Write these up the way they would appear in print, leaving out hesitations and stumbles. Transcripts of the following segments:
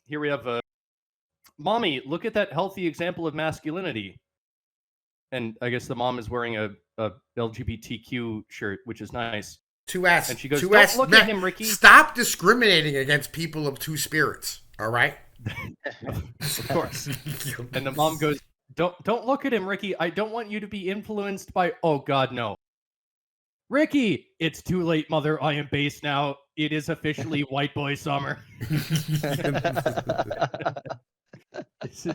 Here we have Mommy, look at that healthy example of masculinity. And I guess the mom is wearing a LGBTQ shirt, which is nice. And she goes, don't look at him, Ricky. Stop discriminating against people of two spirits, all right? Of course. And the mom goes, don't look at him, Ricky. I don't want you to be influenced by... Oh, God, no. Ricky, it's too late, mother. I am based now. It is officially white boy summer. This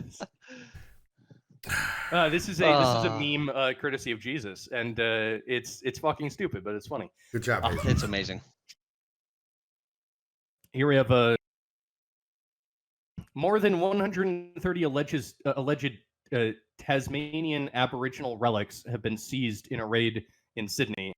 is a meme courtesy of Jesus, and it's fucking stupid, but it's funny. Good job. It's amazing. Here we have more than 130 alleged Tasmanian Aboriginal relics have been seized in a raid in Sydney.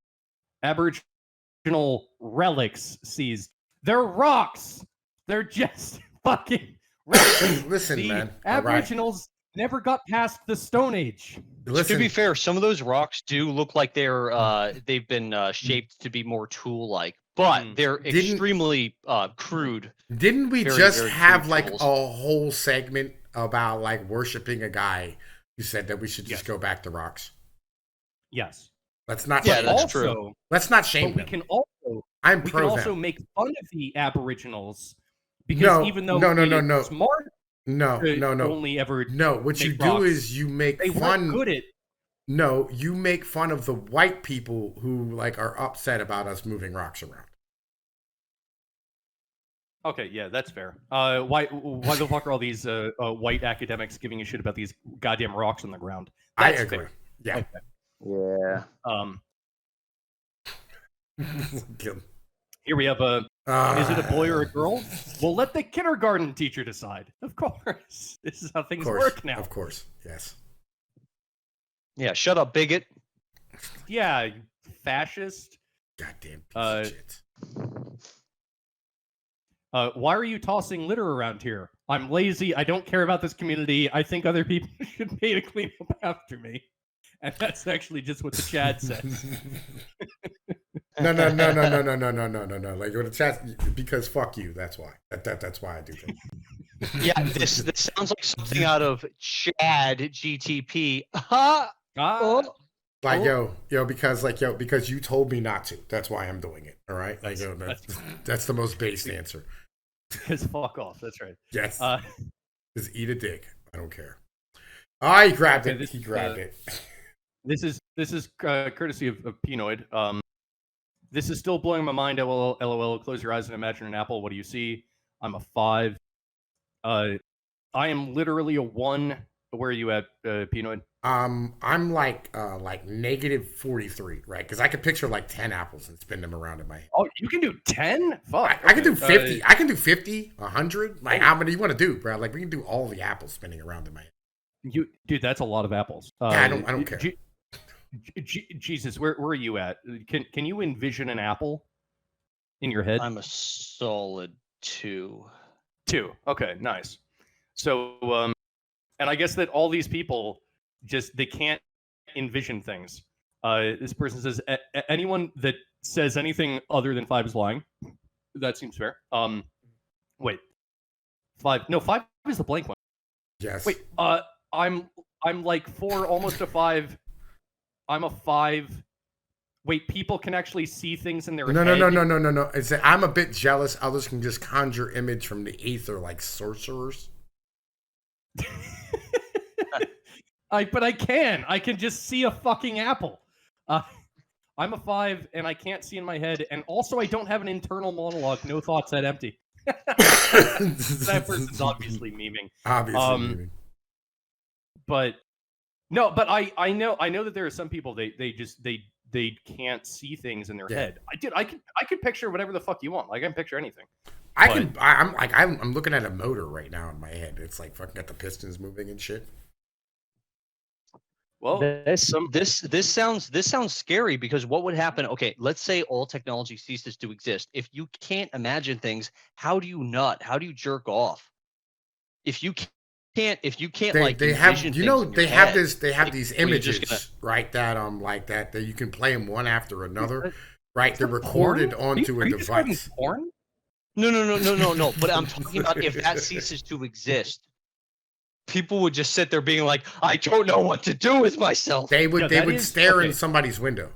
Aboriginal relics seized. They're rocks. They're just fucking rocks. Listen, man. Aboriginals never got past the Stone Age. Listen. To be fair, some of those rocks do look like they've been shaped to be more tool-like, but they're extremely crude. Didn't we just have like tools. A whole segment about like worshiping a guy who said that we should just go back to rocks? Yes. Let's not. Yeah, that's true. Let's not shame them. We can also. I'm we pro can also them. make fun of the Aboriginals because even though smart. No. Only ever what you do is you make fun. Good at. No, you make fun of the white people who like are upset about us moving rocks around. Okay, yeah, that's fair. Why the fuck are all these white academics giving a shit about these goddamn rocks on the ground? That's I agree. Fair. Yeah. Okay. Yeah. Here we have is it a boy or a girl? Well, let the kindergarten teacher decide. Of course. This is how things work now. Of course. Yes. Yeah, shut up, bigot. Yeah, you fascist. Goddamn piece of shit. Why are you tossing litter around here? I'm lazy. I don't care about this community. I think other people should pay to clean up after me. And that's actually just what the chat says. No. Like with the chat, because fuck you. That's why. That's why I do things. Yeah, this sounds like something out of Chad GTP. Like because you told me not to. That's why I'm doing it. All right. Like that's the most based answer. Because fuck off. That's right. Yes. Just eat a dick. I don't care. He grabbed it. He grabbed it. This is courtesy of Pnoid. This is still blowing my mind. LOL. Close your eyes and imagine an apple. What do you see? I'm a 5. I am literally a 1. Where are you at, Pnoid? I'm like negative 43, right? Because I could picture like 10 apples and spin them around in my head. Oh, you can do 10? Fuck. I can do 50. I can do 50, 100. Like, how many you want to do, bro? Like, we can do all the apples spinning around in my head. Dude, that's a lot of apples. Yeah, I don't care. Jesus, where are you at? Can you envision an apple in your head? I'm a solid 2. 2. Okay, nice. So, and I guess that all these people they can't envision things. This person says anyone that says anything other than 5 is lying. That seems fair. Wait, 5? No, 5 is the blank one. Yes. Wait, I'm like 4, almost a 5. I'm a 5. Wait, people can actually see things in their head? No. I'm a bit jealous. Others can just conjure image from the ether like sorcerers. But I can just see a fucking apple. I'm a 5 and I can't see in my head, and also I don't have an internal monologue. No thoughts that empty. That person's obviously memeing. Memeing. But no, but I know that there are some people they can't see things in their head. I could picture whatever the fuck you want. Like I can picture anything. I'm looking at a motor right now in my head. It's like fucking got the pistons moving and shit. Well, this sounds scary, because what would happen? Okay, let's say all technology ceases to exist. If you can't imagine things, how do you nut? How do you jerk off? If you can't they have these images, right? That you can play them one after another, right? They're recorded onto a device. Porn? No. But I'm talking about if that ceases to exist, people would just sit there being like, I don't know what to do with myself. They would stare in somebody's window.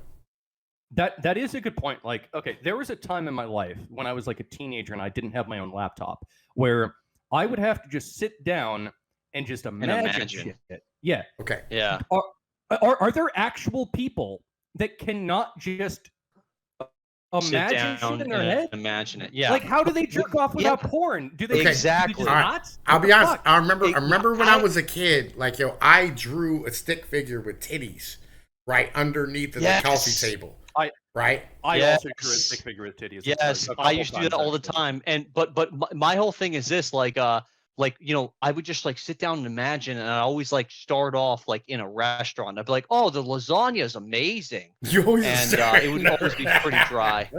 That is a good point. Like, okay, there was a time in my life when I was like a teenager and I didn't have my own laptop where I would have to just sit down and just imagine shit. Yeah. Okay. Yeah. Are there actual people that cannot just imagine shit in their head? Imagine it. Yeah. Like, how do they jerk off without porn? Do they? Exactly. Not? I'll be honest. I remember when I was a kid. Like, I drew a stick figure with titties right underneath the coffee table. I also drew a stick figure with titties. Yes, I used to do that all the time. And but my whole thing is this, like I would just like sit down and imagine, and I always like start off like in a restaurant. I'd be like, oh, the lasagna is amazing, and it would always be pretty dry.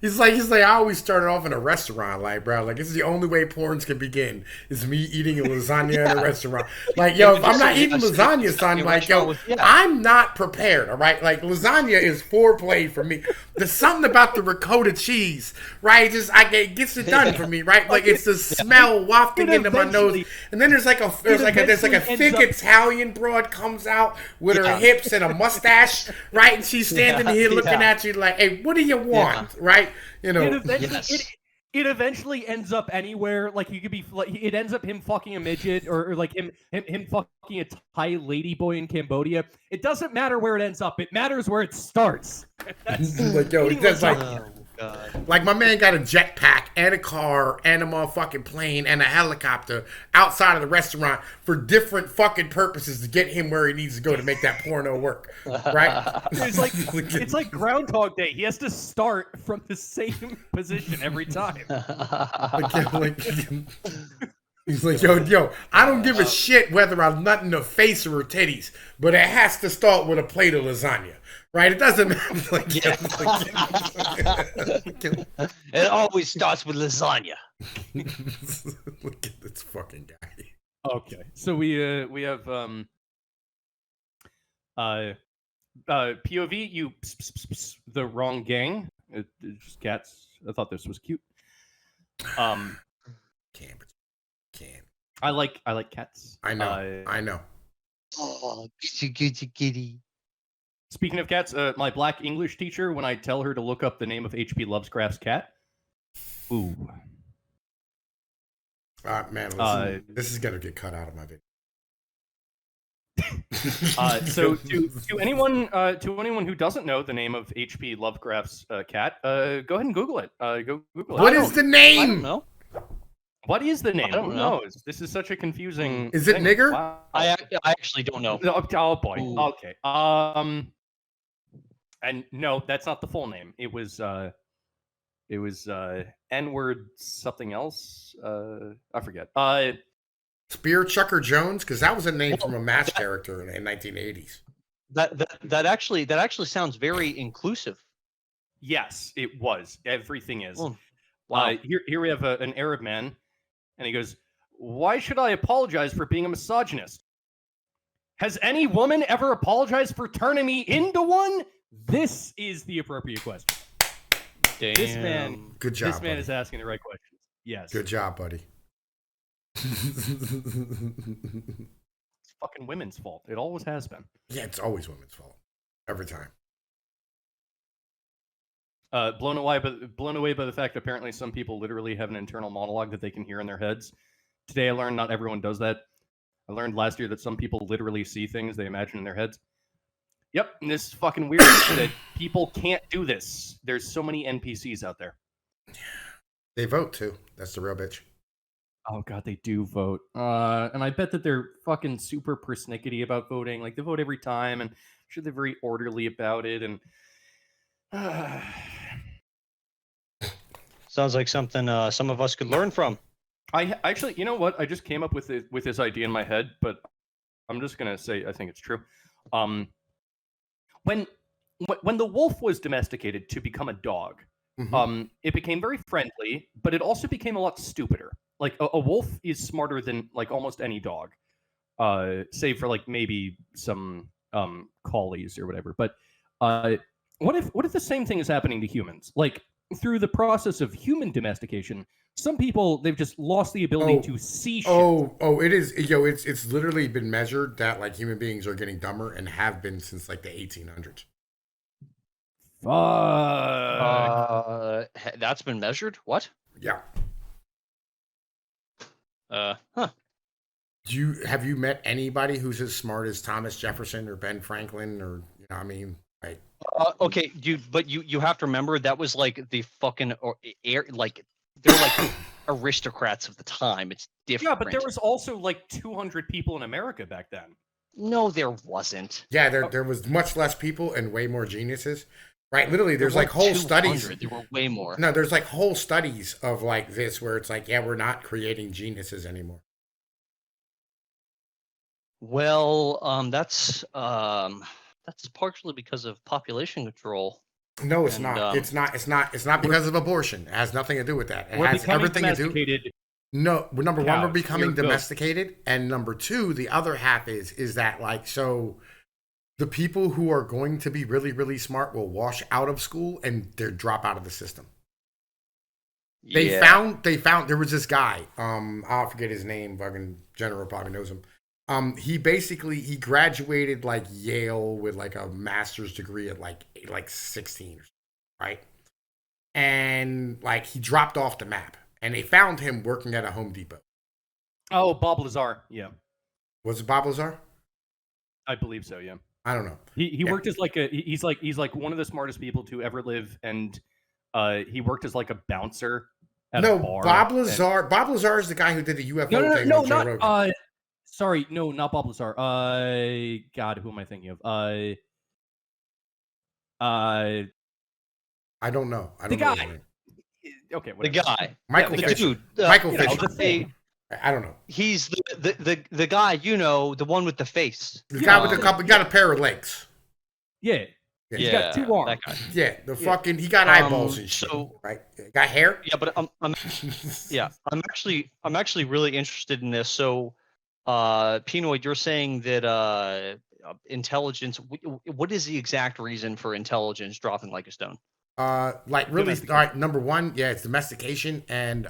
He's like, I always started off in a restaurant, like, bro, like, this is the only way porns can begin, is me eating a lasagna in a restaurant. Like, yo, if I'm not eating lasagna, son, like, yo, I'm not prepared, all right? Like, lasagna is foreplay for me. There's something about the ricotta cheese, right? It gets it done for me, right? Like, it's the smell wafting into my nose, and then there's like a thick Italian broad comes out with her hips and a mustache, right? And she's standing here looking at you like, hey, what do you want, right? You know, it eventually ends up anywhere. Like, you could be, like, it ends up him fucking a midget or like him fucking a Thai ladyboy in Cambodia. It doesn't matter where it ends up. It matters where it starts. Like, yo, that's like my man got a jetpack and a car and a motherfucking plane and a helicopter outside of the restaurant for different fucking purposes to get him where he needs to go to make that porno work, right? It's like Groundhog Day. He has to start from the same position every time. He's like, yo, I don't give a shit whether I'm nutting her face or her titties, but it has to start with a plate of lasagna. Right, it doesn't matter. It always starts with lasagna. Look at this fucking guy. Okay, so we have POV. You the wrong gang. It's just cats. I thought this was cute. Can't. I like cats. I know. Oh, kitty. Speaking of cats, my black English teacher, when I tell her to look up the name of H.P. Lovecraft's cat, ooh. Man, listen, this is gonna get cut out of my video. So to anyone who doesn't know the name of H.P. Lovecraft's cat, go ahead and Google it. Go Google it. What is the name? I don't know. What is the name? I don't know. Who knows? This is such a confusing. Is it nigger? Wow. I actually don't know. Oh boy. Ooh. Okay. And no, that's not the full name. It was N-word something else. I forget. Spear Chucker Jones, because that was a name from a MASH character in 1980s. That actually sounds very inclusive. Yes, it was. Everything is. Oh, wow. Here we have an Arab man, and he goes, "Why should I apologize for being a misogynist? Has any woman ever apologized for turning me into one?" This is the appropriate question. Damn. This man, good job. This man is asking the right questions. Yes. Good job, buddy. It's fucking women's fault. It always has been. Yeah, it's always women's fault. Every time. Blown away by the fact that apparently some people literally have an internal monologue that they can hear in their heads. Today I learned not everyone does that. I learned last year that some people literally see things they imagine in their heads. Yep, and this is fucking weird that people can't do this. There's so many NPCs out there. They vote too. That's the real bitch. Oh god, they do vote. And I bet that they're fucking super persnickety about voting. Like, they vote every time, and I'm sure they're very orderly about it. And sounds like something some of us could learn from. I actually, you know what? I just came up with this idea in my head, but I'm just gonna say I think it's true. When the wolf was domesticated to become a dog, it became very friendly, but it also became a lot stupider. Like, a wolf is smarter than like almost any dog, save for like maybe some collies or whatever. But What if the same thing is happening to humans? Like through the process of human domestication, some people they've just lost the ability to see shit. It is. Yo, it's literally been measured that like human beings are getting dumber and have been since like the 1800s. That's been measured. What? Yeah. Huh. Have you met anybody who's as smart as Thomas Jefferson or Ben Franklin or I mean, like. Okay, but you have to remember that was like the fucking they're like aristocrats of the time. It's different. Yeah, but there was also like 200 people in America back then. No, there wasn't. Yeah, there was much less people and way more geniuses. Right, literally, there's like whole studies. There were way more. No, there's like whole studies of like this where it's like, yeah, we're not creating geniuses anymore. Well, that's partially because of population control. No, it's not. It's not because of abortion. It has nothing to do with that. It has everything to do. No, number one, we're becoming domesticated, and number two, the other half is that like so. The people who are going to be really, really smart will wash out of school and they drop out of the system. They found there was this guy. I'll forget his name. Fucking General probably knows him. He graduated like Yale with like a master's degree at like 16, right? And like he dropped off the map, and they found him working at a Home Depot. Oh, Bob Lazar. Yeah. Was it Bob Lazar? I believe so. Yeah. I don't know. He worked as like he's like one of the smartest people to ever live, and he worked as like a bouncer at a bar. Bob Lazar. Bob Lazar is the guy who did the UFO thing. No, not. Sorry, no, not Bob Lazar. God, who am I thinking of? I don't know. I don't the know. Guy. Okay, whatever. The guy. Michael Fisher. Dude, Michael Fisher. I don't know. He's the guy, the one with the face. The guy with the couple, got a pair of legs. Yeah. He's got 2 arms. That guy. Yeah, fucking, he got eyeballs and shit. Right? Got hair? Yeah, but I'm actually really interested in this. So, Pnoid, you're saying that intelligence. What is the exact reason for intelligence dropping like a stone? Like really, all right. Number one, yeah, it's domestication and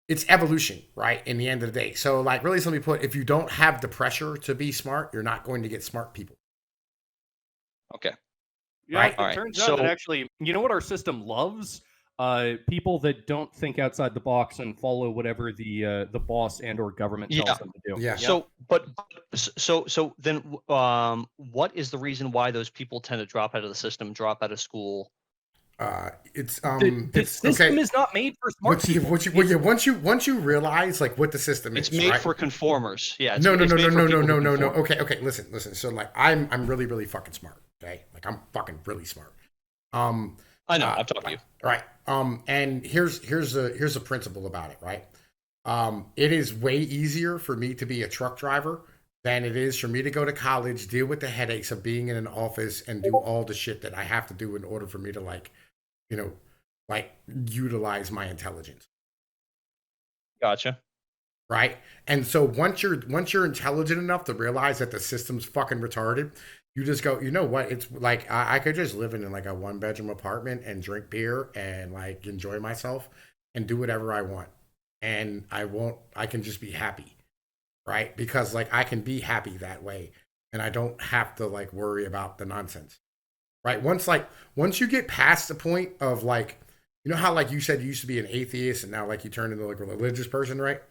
it's evolution, right? In the end of the day. So like really simply put, if you don't have the pressure to be smart, you're not going to get smart people. Okay. Yeah, right. It turns out that actually, you know what our system loves? People that don't think outside the box and follow whatever the boss and or government tells them to do. Yeah. So then, what is the reason why those people tend to drop out of the system, drop out of school? The system is not made for smart people. Once you realize like what the system is, it's made for conformers. Yeah. No. Okay. Listen. So like I'm really, really fucking smart. Okay. Like I'm fucking really smart. I know. I've talked to you. Right. And here's the principle about it. Right. It is way easier for me to be a truck driver than it is for me to go to college, deal with the headaches of being in an office, and do all the shit that I have to do in order for me to like utilize my intelligence. Gotcha. Right. And so once you're intelligent enough to realize that the system's fucking retarded, you just go, you know what? It's like I could just live in like a 1-bedroom apartment and drink beer and like enjoy myself and do whatever I want. And I can just be happy. Right. Because like I can be happy that way. And I don't have to like worry about the nonsense. Right. Once you get past the point of like, you know how like you said you used to be an atheist and now like you turn into like a religious person, right?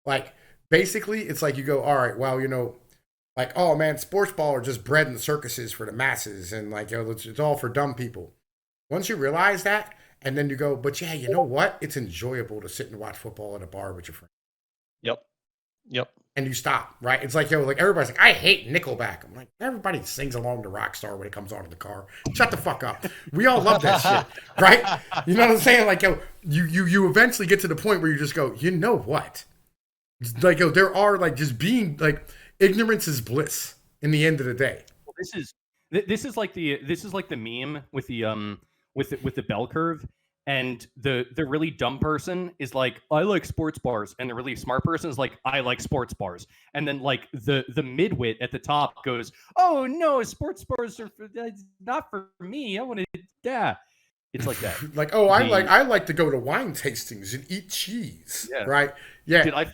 Like basically it's like you go, all right, well, like, oh man, sports ball are just bred in circuses for the masses and like, it's all for dumb people. Once you realize that, and then you go, but yeah, you know what? It's enjoyable to sit and watch football at a bar with your friends. Yep. And you stop, right? It's like, like everybody's like, I hate Nickelback. I'm like, everybody sings along to Rockstar when it comes on in the car. Shut the fuck up. We all love that shit, right? You know what I'm saying? Like, you eventually get to the point where you just go, you know what? Like, there are like just being like, ignorance is bliss in the end of the day. Well, this is like the meme with the bell curve, And the really dumb person is like, I like sports bars, and the really smart person is like, I like sports bars. And then like the midwit at the top goes, oh no, sports bars are not for me. I want to, yeah. It's like that. Like, oh, I like to go to wine tastings and eat cheese. Yeah. Right? Yeah. Dude, I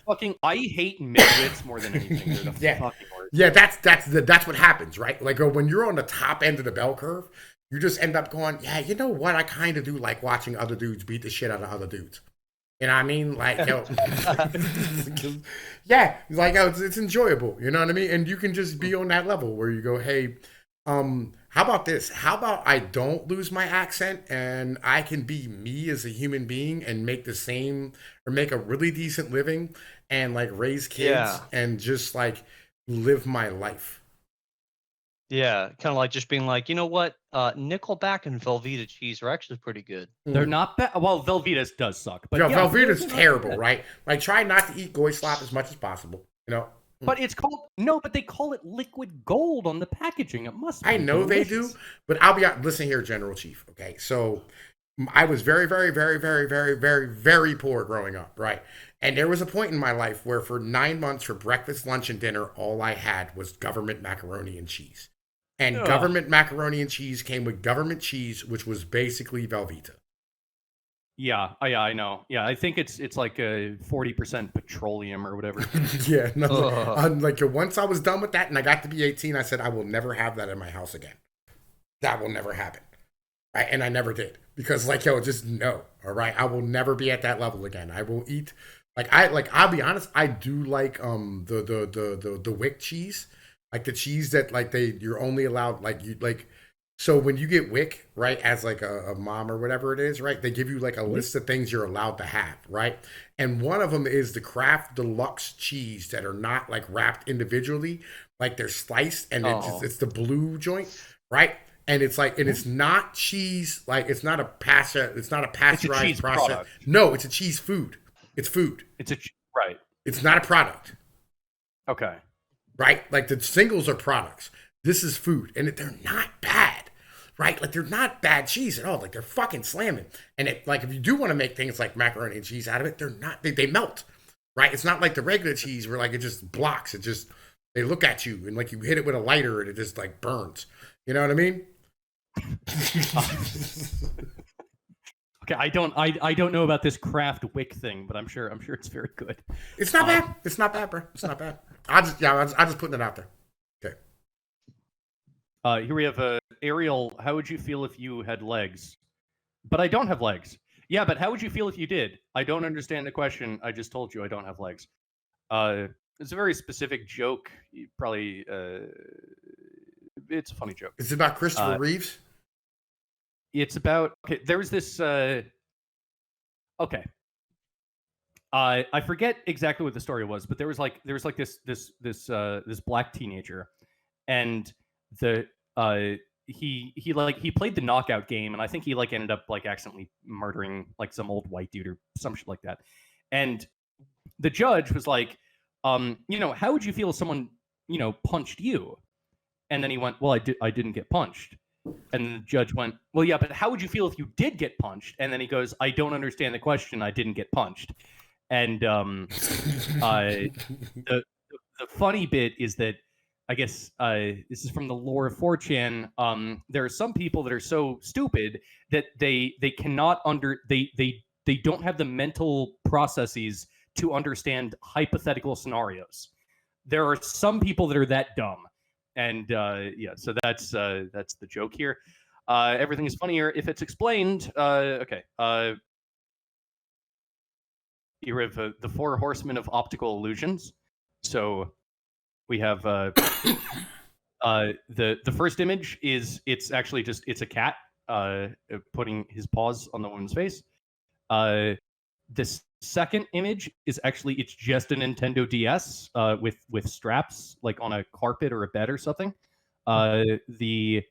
hate midwits more than anything. They're the Yeah. fucking worst. Yeah, that's what happens, right? Like when you're on the top end of the bell curve, you just end up going, yeah, you know what? I kind of do like watching other dudes beat the shit out of other dudes. You know what I mean? Like, yeah, like it's enjoyable. You know what I mean? And you can just be on that level where you go, hey, how about this? How about I don't lose my accent and I can be me as a human being and make the same or make a really decent living and like raise kids and just like live my life. Yeah, kind of like just being like, you know what? Nickelback and Velveeta cheese are actually pretty good. They're not bad. Well, Velveeta's does suck, but yeah, Velveeta's terrible, right? Like, try not to eat goy slop as much as possible. You know. But it's called but they call it liquid gold on the packaging. It must be. I know delicious. They do, but I'll be honest. Listen here, General Chief. Okay, so I was very, very, very, very, very, very, very poor growing up, right? And there was a point in my life where for 9 months, for breakfast, lunch, and dinner, all I had was government macaroni and cheese. And government macaroni and cheese came with government cheese, which was basically Velveeta. Yeah, I know. Yeah, I think it's like a 40% petroleum or whatever. Yeah, no. Like once I was done with that and I got to be 18, I said I will never have that in my house again. That will never happen. Right? And I never did because just no. All right, I will never be at that level again. I will eat I'll be honest. I do like the wick cheese. Like the cheese that you're only allowed so when you get WIC, right, as like a mom or whatever it is, right, they give you like a list of things you're allowed to have, right? And one of them is the Kraft Deluxe cheese that are not like wrapped individually, like they're sliced and it's the blue joint, right? And it's like, and it's not cheese, like it's not a pasteurized process. Product. No, it's a cheese food. It's food. Right. It's not a product. Okay. Right? Like the singles are products. This is food. And they're not bad. Right? Like they're not bad cheese at all. Like they're fucking slamming. And if you do want to make things like macaroni and cheese out of it, they're not, they melt. Right? It's not like the regular cheese where it just blocks. They look at you and you hit it with a lighter and it just burns. You know what I mean? Okay, I don't know about this Kraft WIC thing, but I'm sure it's very good. It's not bad. It's not bad, bro. It's not bad. I'm just putting it out there. Okay. Here we have Ariel. How would you feel if you had legs? But I don't have legs. Yeah, but how would you feel if you did? I don't understand the question. I just told you I don't have legs. It's a very specific joke. You probably it's a funny joke. Is it about Christopher Reeves? It's about there was this I forget exactly what the story was, but there was this black teenager, and he played the knockout game, and I think he ended up accidentally murdering some old white dude or some shit like that. And the judge was like, how would you feel if someone punched you? And then he went, well, I didn't get punched. And the judge went, well, yeah, but how would you feel if you did get punched? And then he goes, I don't understand the question. I didn't get punched. And the funny bit is that I guess this is from the lore of 4chan. There are some people that are so stupid that they cannot they don't have the mental processes to understand hypothetical scenarios. There are some people that are that dumb. And so that's the joke here. Everything is funnier if it's explained. Okay. Here we have the 4 horsemen of optical illusions. So we have the first image it's actually it's a cat putting his paws on the woman's face. This second image is it's just a Nintendo DS with straps on a carpet or a bed or something. The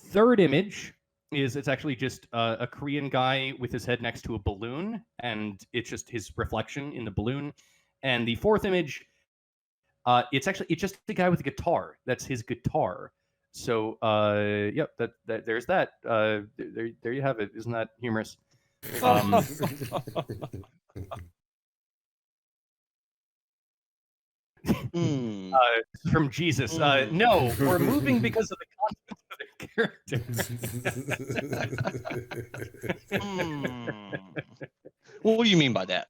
third image it's actually just a Korean guy with his head next to a balloon, and it's just his reflection in the balloon. And the fourth image, it's just a guy with a guitar. That's his guitar. So there's that. There you have it. Isn't that humorous? Um, Hmm. from Jesus. Hmm. No, we're moving because of the content of the character. Hmm. What do you mean by that?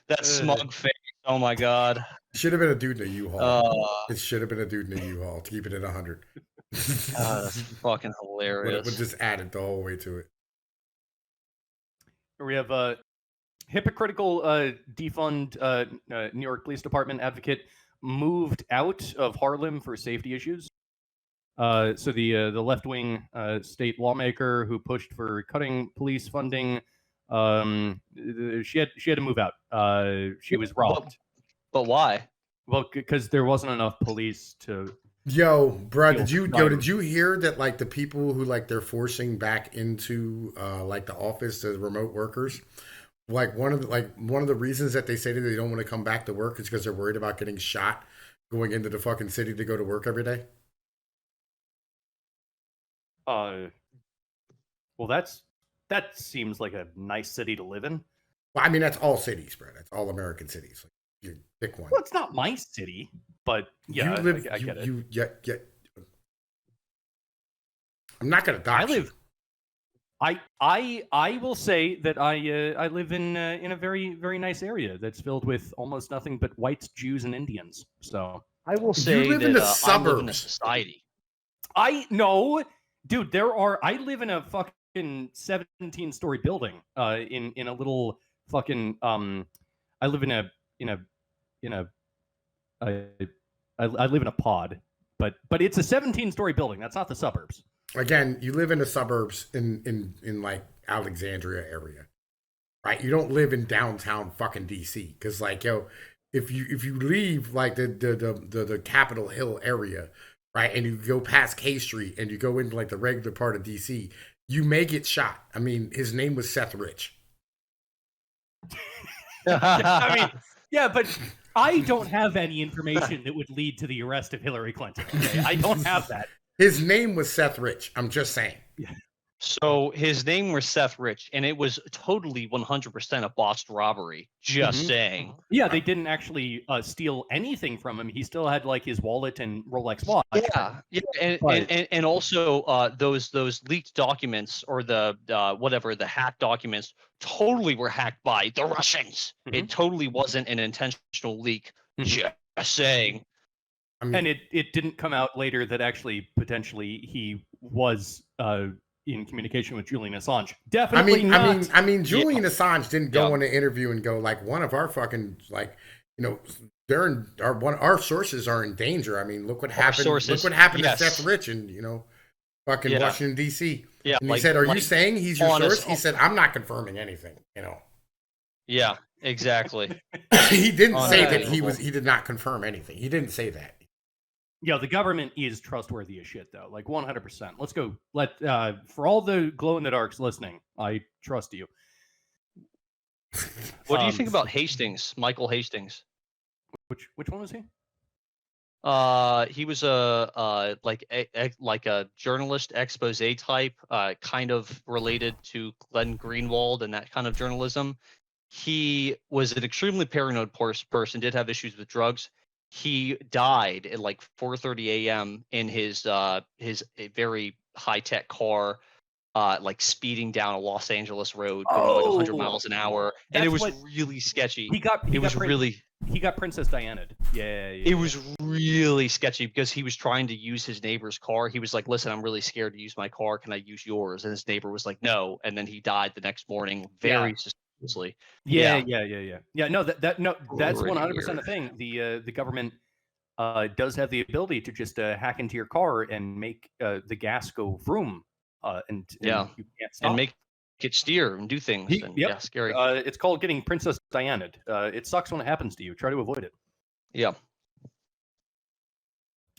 That smug face. Oh my god. Should have been a dude in a U-Haul. Uh, It should have been a dude in a U-Haul to keep it at 100. that's fucking hilarious. Would just added the whole way to it. We have a hypocritical defund New York Police Department advocate moved out of Harlem for safety issues. So the left-wing state lawmaker who pushed for cutting police funding, she had to move out. She was robbed. But why? Well, because there wasn't enough police to. Yo, bro, Yo, did you hear that like the people who like they're forcing back into like the office the remote workers? Like one of the reasons that they say that they don't want to come back to work is because they're worried about getting shot going into the fucking city to go to work every day. Well, that seems like a nice city to live in. Well, I mean that's all cities, bro. That's all American cities. Like, you pick one. Well, it's not my city, but yeah, I get it. I'm not gonna dox you. I will say that I live in a very very nice area that's filled with almost nothing but whites, Jews, and Indians. So I will say you live that in the I live in a suburbs. society. I know, dude. I live in a fucking 17-story building. In a little fucking I live in a I live in a pod, but it's a 17-story building. That's not the suburbs. Again, you live in the suburbs in like Alexandria area, right? You don't live in downtown fucking DC because like yo, if you leave like the Capitol Hill area, right, and you go past K Street and you go into like the regular part of DC, you may get shot. I mean, his name was Seth Rich. I mean, yeah, but I don't have any information that would lead to the arrest of Hillary Clinton. Okay? I don't have that. His name was Seth Rich. I'm just saying. So his name was Seth Rich, and it was totally 100% a botched robbery. Just saying. Yeah, they didn't actually steal anything from him. He still had like his wallet and Rolex watch. Yeah, and also those leaked documents or the whatever the hacked documents totally were hacked by the Russians. It totally wasn't an intentional leak. Just saying. I mean, and it didn't come out later that actually potentially he was in communication with Julian Assange. Definitely not. I mean, Julian Assange didn't go on an interview and go like one of our fucking like, you know, they're in our sources are in danger. I mean, look what happened. Look what happened to Seth Rich and fucking Washington D.C. Yeah, and he said, "Are you saying he's your source?" He said, "I'm not confirming anything." Yeah, exactly. He didn't say that he did not confirm anything. He didn't say that. Yeah, the government is trustworthy as shit, though. Like 100%. Let's go. For all the glow in the darks listening, I trust you. What do you think about Hastings, Michael Hastings? Which one was he? He was a journalist expose type, kind of related to Glenn Greenwald and that kind of journalism. He was an extremely paranoid person, did have issues with drugs. He died at like 4:30 a.m. in his very high-tech car, like speeding down a Los Angeles road going like 100 miles an hour, and it was really sketchy. He got Princess Diana'd. Yeah. It was really sketchy because he was trying to use his neighbor's car. He was like, "Listen, I'm really scared to use my car. Can I use yours?" And his neighbor was like, "No." And then he died the next morning, very suspiciously. Yeah. No, that's 100% a thing. The government does have the ability to just hack into your car and make the gas go vroom, and you can't stop. And make it steer and do things. Yeah, scary. It's called getting Princess Diana'd. It sucks when it happens to you. Try to avoid it. Yeah.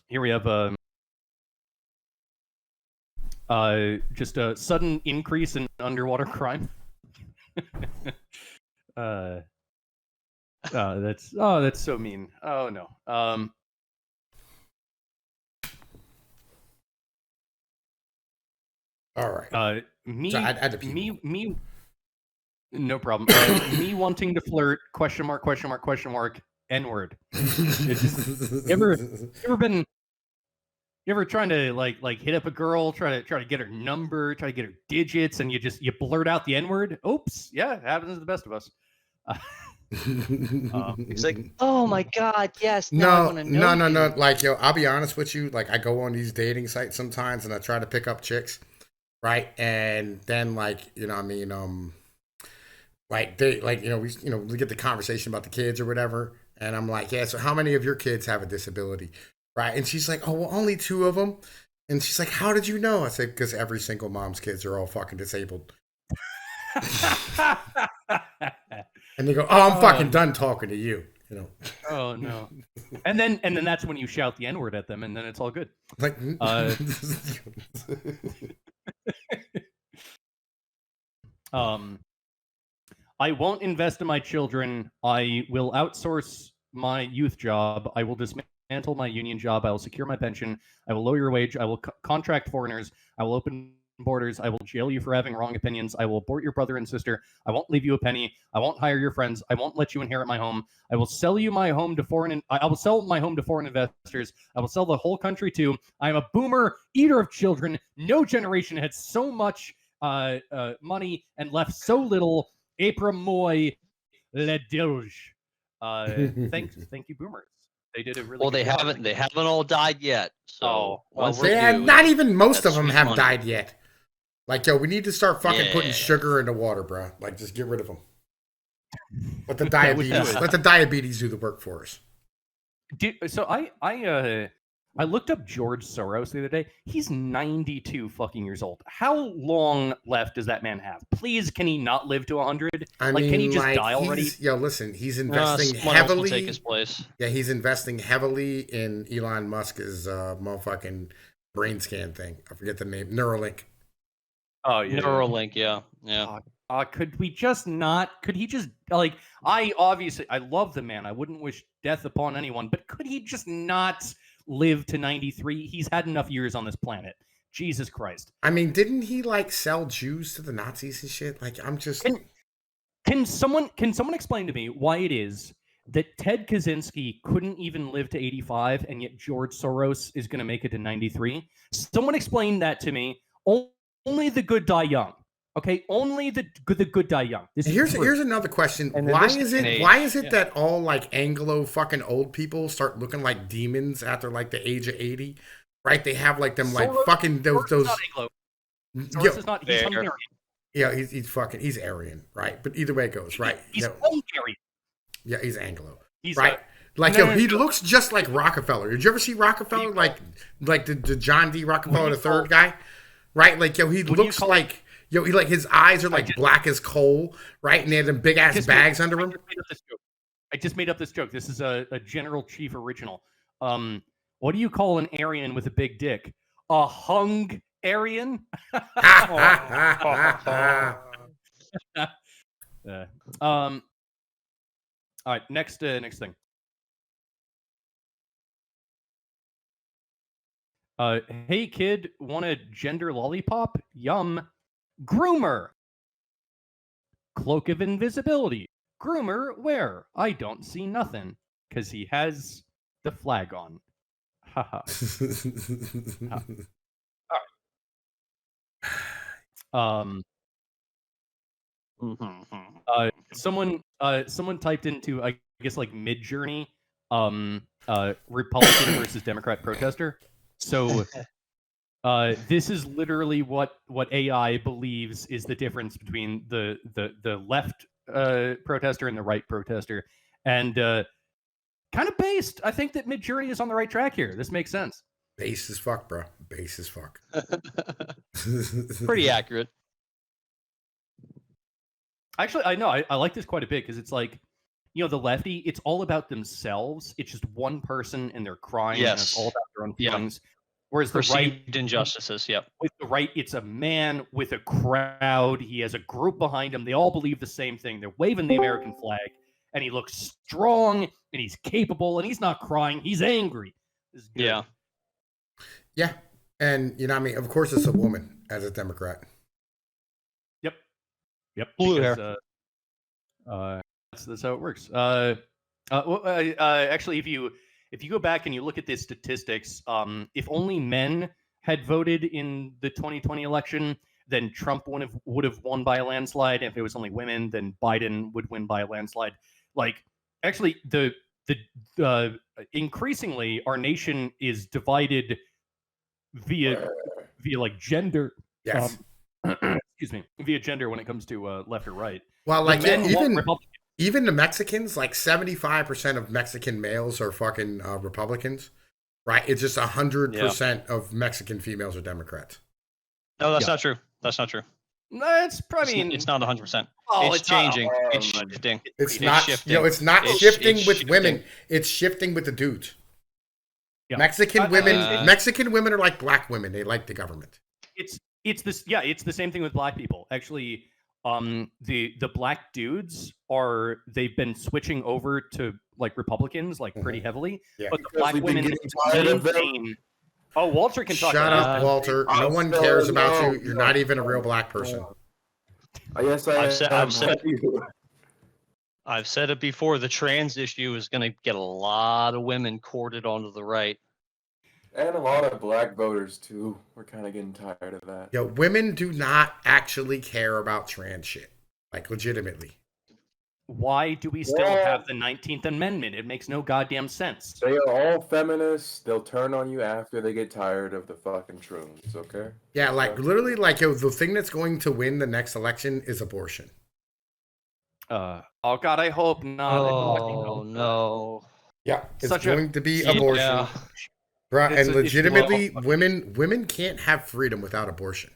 Here we have just a sudden increase in underwater crime. That's so mean. Oh no. All right. Me, So I had to pee. me, no problem. Me wanting to flirt? Question mark? Question mark? Question mark? N-word. You ever been? You ever trying to like hit up a girl, try to get her number, try to get her digits, and you blurt out the N-word? Oops, yeah, it happens to the best of us. It's like, oh my god, yes. Now I No, want to know no, no, you. no. Like, yo, I'll be honest with you. Like, I go on these dating sites sometimes, and I try to pick up chicks, right? And then, like, you know, what I mean, like they, like, we get the conversation about the kids or whatever, and I'm like, yeah. So, how many of your kids have a disability, right? And she's like, oh, well, only 2 of them. And she's like, how did you know? I said, because every single mom's kids are all fucking disabled. And they go, oh, I'm fucking done talking to you. You know. Oh no. And then that's when you shout the N-word at them, and then it's all good. Like, I won't invest in my children. I will outsource my youth job. I will dismantle my union job. I will secure my pension. I will lower your wage. I will contract foreigners. I will open borders. I will jail you for having wrong opinions. I will abort your brother and sister. I won't leave you a penny. I won't hire your friends. I won't let you inherit my home. I will sell you my home to foreign. I will sell my home to foreign investors. I will sell the whole country too. I am a boomer, eater of children. No generation had so much money and left so little. April moi le dirge. Thank you, boomers. They did a really Well, good job. they haven't all died yet. So once they they had, do, not even most of them sweet have money. died yet. Like, yo, we need to start fucking putting Yeah. sugar in the water, bro. Like, just get rid of them. Let the That would do diabetes, it. let the diabetes do the work for us. So I looked up George Soros the other day. He's 92 fucking years old. How long left does that man have? Please, can he not live to 100? I Like, mean, can he just like, die already? yo, listen, he's investing Someone else will take heavily. his place. Yeah, he's investing heavily in Elon Musk's motherfucking brain scan thing. I forget the name. Neuralink. Oh yeah. Neuralink, yeah. Could we just not? Could he just like? I love the man. I wouldn't wish death upon anyone, but could he just not live to 93? He's had enough years on this planet. Jesus Christ. I mean, didn't he like sell Jews to the Nazis and shit? Like, I'm just. Can someone explain to me why it is that Ted Kaczynski couldn't even live to 85, and yet George Soros is going to make it to 93? Someone explain that to me. Only the good die young. Okay, only the good die young. Here's another question. Why is it that all like Anglo fucking old people start looking like demons after like the age of 80? Right? They have like them like fucking those. Soros is not. He's Hungarian. Yeah, he's Aryan, right? But either way it goes, right? He's Hungarian. Yeah, he's Anglo. He's right. He looks just like Rockefeller. Did you ever see Rockefeller? Like the John D. Rockefeller III guy? Right? Like, yo, he looks like, yo, he like his eyes are like black as coal, right? And they have them big ass bags under him. I just made up this joke. This is a General Chief original. What do you call an Aryan with a big dick? A Hung-Arian? All right, next thing. Hey kid, want a gender lollipop? Yum. Groomer. Cloak of invisibility. Groomer, where? I don't see nothing. Because he has the flag on. Haha. Someone typed into, I guess, like Midjourney, Republican versus Democrat protester. So this is literally what AI believes is the difference between the left protester and the right protester, and kind of based. I think that Midjourney is on the right track here. This makes sense. Base as fuck, bro. Base as fuck. Pretty accurate. Actually, I know. I like this quite a bit because it's like, you know, the lefty, it's all about themselves. It's just one person and they're crying. Yes. And it's all about their own feelings. Whereas the right, injustices, yep. With the right, it's a man with a crowd. He has a group behind him. They all believe the same thing. They're waving the American flag, and he looks strong, and he's capable, and he's not crying. He's angry. Yeah. Yeah. And, you know what I mean? Of course, it's a woman. as a Democrat. Yep. Blue because, that's how it works. Actually, if you go back and you look at the statistics, if only men had voted in the 2020 election, then Trump would have won by a landslide. If it was only women, then Biden would win by a landslide. Like, actually, the increasingly our nation is divided via like gender. Yes. Excuse me, via gender when it comes to left or right. Well, The like men want even Republicans. even the Mexicans, like 75% of Mexican males are fucking Republicans, right? It's just 100% of Mexican females are Democrats. No, that's not true. That's not true. No, it's probably It's not 100%. Oh, It's changing. It's shifting. It's not shifting. You know, it's not It's shifting with shifting. women. It's shifting with the dudes. Yeah. Mexican women are like black women. They like the government. It's this. Yeah, it's the same thing with black people. Actually, the black dudes they've been switching over to like Republicans like pretty heavily. Yeah. But the black women maintain. Oh, Walter can talk. Shut about up, Walter. No one cares about you. You're not even a real black person. Yes, I've said it before. The trans issue is going to get a lot of women courted onto the right. and a lot of black voters too. We're kind of getting tired of that. Yo, women do not actually care about trans shit. Like, legitimately. Why do we still have the 19th Amendment? It makes no goddamn sense. They are all feminists. They'll turn on you after they get tired of the fucking shrooms, okay? Yeah, like, literally, like, yo, the thing that's going to win the next election is abortion. Oh God, I hope not. Oh no. Yeah, it's Such going to be abortion. Yeah. Bruh, It's and a- legitimately, women can't have freedom without abortion.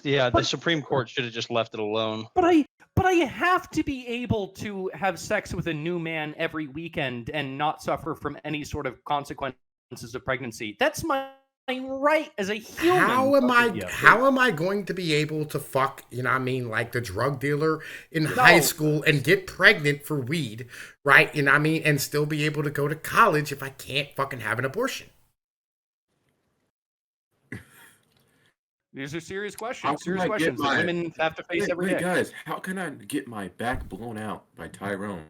Yeah, the Supreme Court should have just left it alone. But I have to be able to have sex with a new man every weekend and not suffer from any sort of consequences of pregnancy. That's my right as a human. How am Yeah, I going to be able to fuck, you know what I mean, like the drug dealer in high school and get pregnant for weed, right? You know what I mean, and still be able to go to college if I can't fucking have an abortion? These are serious How questions. can Serious I questions get that my- women have to face every day. guys, how can I get my back blown out by Tyrone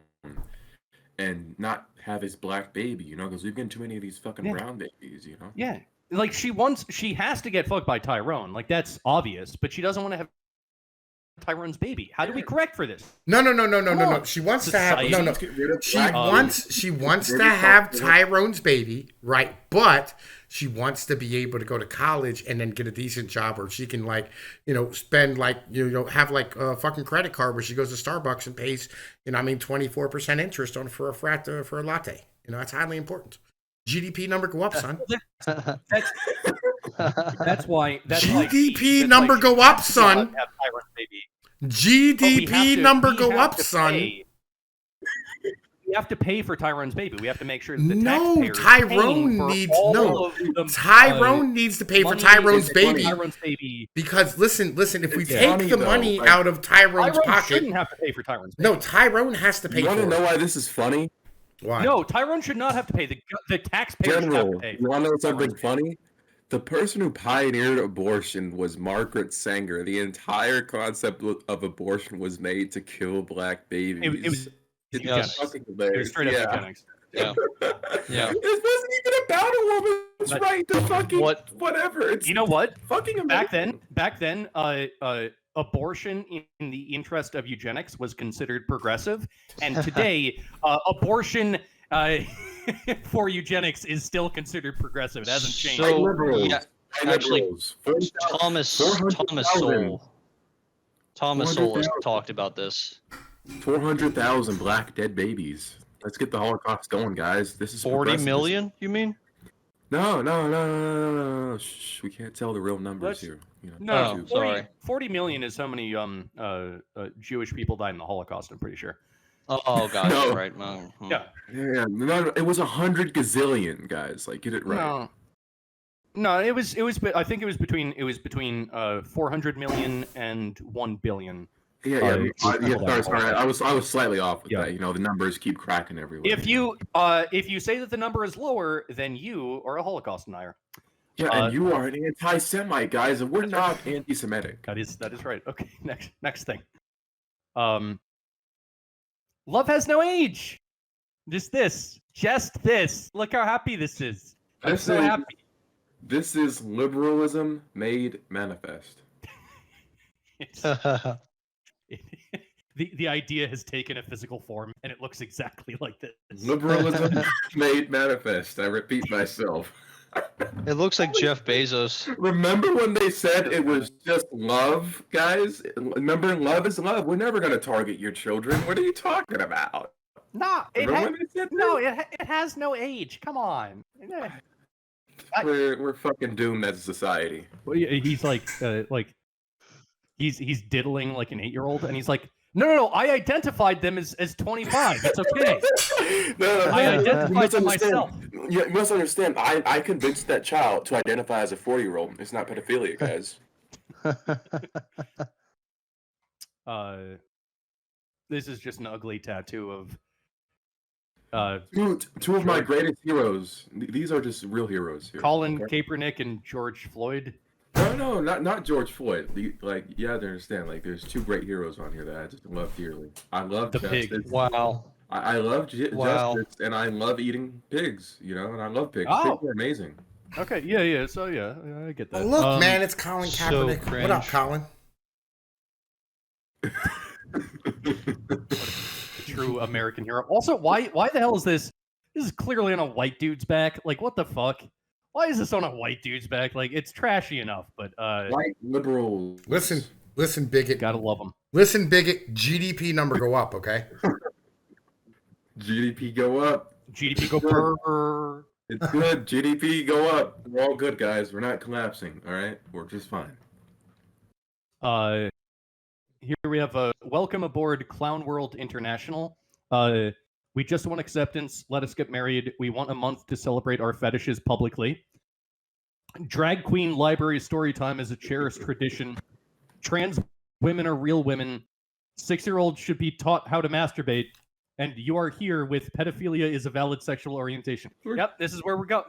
and not have his black baby, you know? Because we've getting too many of these fucking brown babies, you know? Yeah. Like she has to get fucked by Tyrone. Like that's obvious, but she doesn't want to have Tyrone's baby. How do we correct for this? No. She wants to have She wants to have Tyrone's baby, right? But she wants to be able to go to college and then get a decent job where she can, like, you know, spend, like, you know, have like a fucking credit card where she goes to Starbucks and pays, you know, I mean, 24% interest on for a latte. You know, that's highly important. GDP number go up, son. That's why. GDP number go up, son. Have Tyrone's baby. GDP number go up, son. We have to pay for Tyrone's baby. We have to make sure that the No, taxpayer is Tyrone paying for needs all no. of the, Tyrone needs to pay for money Tyrone's is baby. Tyrone's baby. Because listen, if we It's take funny, the though, money like, out of Tyrone's Tyrone pocket, shouldn't have to pay for Tyrone's baby. no, Tyrone has to pay You want for to know it. why this is funny? Why? No, Tyrone should not have to pay. The taxpayer should have to General, pay. you want to know something Tyrone's funny? The person who pioneered abortion was Margaret Sanger. The entire concept of abortion was made to kill black babies. It was It's Yes. fucking It was hilarious. straight up eugenics. Yeah. Yeah. It wasn't even about a woman's But- right to fucking whatever. It's You know what? fucking amazing. Back then, abortion in the interest of eugenics was considered progressive, and today, abortion for eugenics is still considered progressive. It hasn't changed. So, liberals. yeah, White actually, liberals. Thomas 400,000. Sowell has 400,000. talked about this. 400,000 black dead babies. Let's get the Holocaust going, guys. This is 40 progressive. million, you mean? No. Shh, we can't tell the real numbers here. You know, No, Oh, sorry. 40 million is how many Jewish people died in the Holocaust. I'm pretty sure. Oh, gosh, No. right. Yeah. Yeah, no, it was 100 gazillion, guys. Like, get it right. No, it was. I think it was between 400 million and 1 billion. Yeah. Sorry. I was slightly off with Yeah. that. You know, the numbers keep cracking everywhere. If you say that the number is lower, then you are a Holocaust denier. Yeah, and you are an anti-Semite, guys, and we're not anti-Semitic. That is right. Okay, next thing. Love has no age. Just this. Look how happy this is. I'm so happy. This is liberalism made manifest. The idea has taken a physical form, and it looks exactly like this. Liberalism made manifest. I repeat myself. It looks like Jeff Bezos. Remember when they said it was just love, guys? Remember, love is love. We're never going to target your children. What are you talking about? No, it has no age. Come on. We're fucking doomed as a society. He's he's diddling like an 8-year-old, and he's like, no, I identified them as 25. It's okay. No, I identified them myself. You must understand. I convinced that child to identify as a 4-year-old. It's not pedophilia, guys. This is just an ugly tattoo of two of my greatest heroes. These are just real heroes here. Colin Kaepernick and George Floyd. No, not George Floyd. You have to understand. Like, there's two great heroes on here that I just love dearly. I love the justice. pig. Wow. I love justice, and I love eating pigs. You know, and I love pigs. Pigs are amazing. Okay, yeah. So yeah, I get that. Oh, look, man, it's Colin so Kaepernick. cringe. What up, Colin? True American hero. Also, why the hell is this? This is clearly on a white dude's back. Like, what the fuck? Why is this on a white dude's back? Like, it's trashy enough, but white liberals. Listen, bigot. Gotta love them. Listen, bigot. GDP number go up, okay? GDP go up. GDP go purr. It's good. GDP go up. We're all good, guys. We're not collapsing. All right, we're just fine. Here we have a welcome aboard Clown World International. We just want acceptance. Let us get married. We want a month to celebrate our fetishes publicly. Drag queen library story time is a cherished tradition. Trans women are real women. 6-year-olds should be taught how to masturbate. And you are here with pedophilia is a valid sexual orientation. Yep, this is where we're going.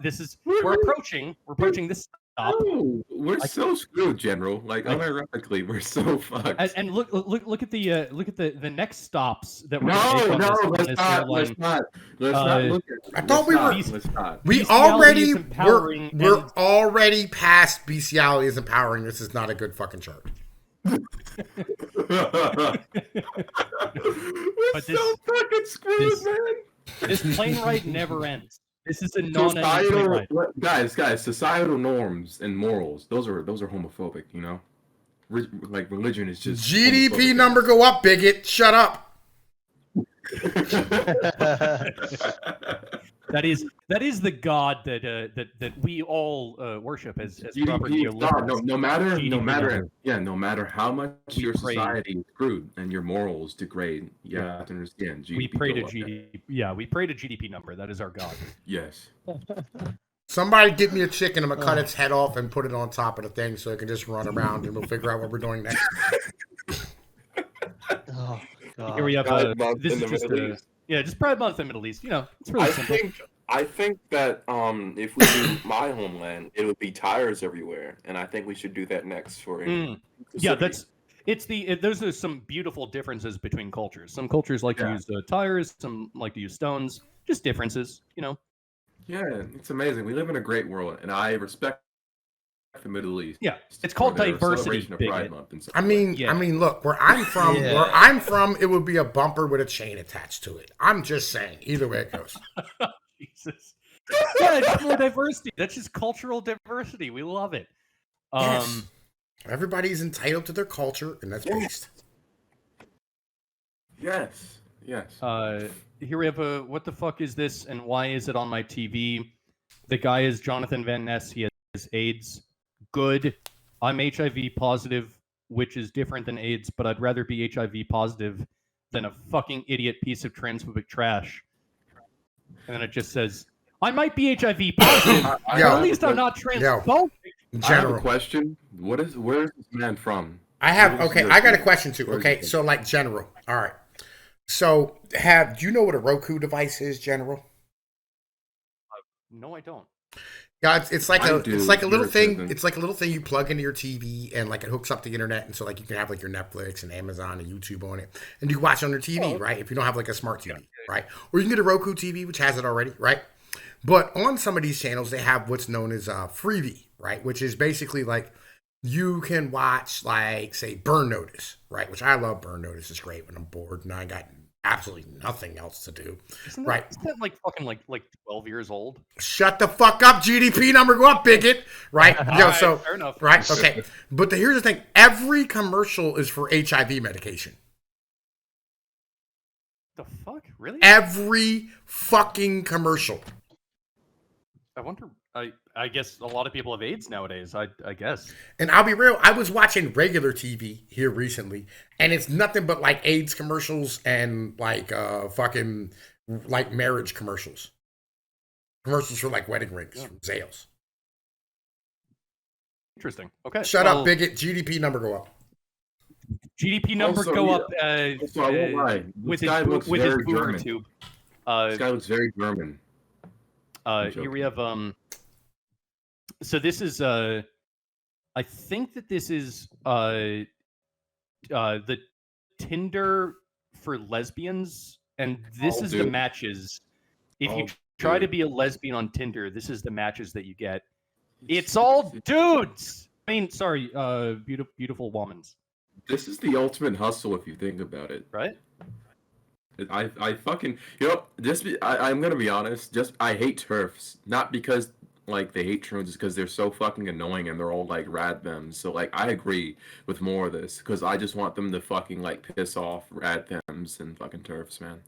We're approaching this stop. Oh, we're so screwed, General. Like, unironically, we're so fucked. And look at the next stops that we're let's not look at. I thought we were. Let's not. We're already past bestiality is empowering. This is not a good fucking chart. We're so fucking screwed, man. This plane ride never ends. This is a non-ending plane ride. Guys, societal norms and morals. Those are homophobic. You know, like religion is just GDP homophobic. number go up, bigot. Shut up. That is the God that we all worship as proper neoliberals. No matter how much your society is screwed and your morals degrade, you have to understand. GDP we pray to GDP. Yeah, we pray to GDP number. That is our God. Yes. Somebody get me a chicken. I'm gonna cut its head off and put it on top of the thing so it can just run around, and we'll figure out what we're doing next. Oh, God. Here we have this is just just Pride Month in the Middle East. You know, it's really simple. I think that if we do my homeland, it would be tires everywhere, and I think we should do that next for. Yeah, those are some beautiful differences between cultures. Some cultures like to use tires, some like to use stones. Just differences, you know. Yeah, it's amazing. We live in a great world, and I respect the Middle East. Yeah, it's called diversity. I mean, look, where I'm from, it would be a bumper with a chain attached to it. I'm just saying, either way it goes. Jesus. Yeah, it's more diversity. That's just cultural diversity. We love it. Yes. Everybody's entitled to their culture, and that's based. Yes. Here we have a what the fuck is this, and why is it on my TV? The guy is Jonathan Van Ness. He has AIDS. Good. I'm HIV positive, which is different than AIDS, but I'd rather be HIV positive than a fucking idiot piece of transphobic trash. And then it just says, I might be HIV positive, but at least I'm not transphobic. I have a question. Where is this man from? I got a question too. Okay, so like General. All right. So do you know what a Roku device is, General? No, I don't. Yeah, it's like a little thing. Irritating. It's like a little thing you plug into your TV, and like it hooks up to the internet, and so like you can have like your Netflix and Amazon and YouTube on it, and you can watch it on your TV, right? If you don't have like a smart TV, right? Or you can get a Roku TV, which has it already, right? But on some of these channels, they have what's known as freebie, right? Which is basically like you can watch like say Burn Notice, right? Which I love. Burn Notice is great when I'm bored and I got absolutely nothing else to do. Isn't that like fucking like 12 years old? Shut the fuck up, GDP number go up, bigot. Right? Right, fair enough. Right, okay. But here's the thing. Every commercial is for HIV medication. The fuck? Really? Every fucking commercial. I wonder. I guess a lot of people have AIDS nowadays. I guess. And I'll be real, I was watching regular TV here recently, and it's nothing but like AIDS commercials and like fucking like marriage commercials. Commercials for like wedding rings from Zales. Interesting. Okay. Shut up, bigot. GDP number go up. GDP numbers Also, go yeah. up Also, I won't lie. with This guy looks his very boomer German. tube. This guy looks very German. Here we have so this is I think that this is the Tinder for lesbians, and this is the matches. If you try to be a lesbian on Tinder, this is the matches that you get. It's all dudes. I mean, sorry, beautiful womans. This is the ultimate hustle if you think about it. Right? I fucking I'm gonna be honest. I hate TERFs, not because like they hate drones, it's because they're so fucking annoying and they're all like rad thems. So like I agree with more of this because I just want them to fucking like piss off rad thems and fucking TERFs, man.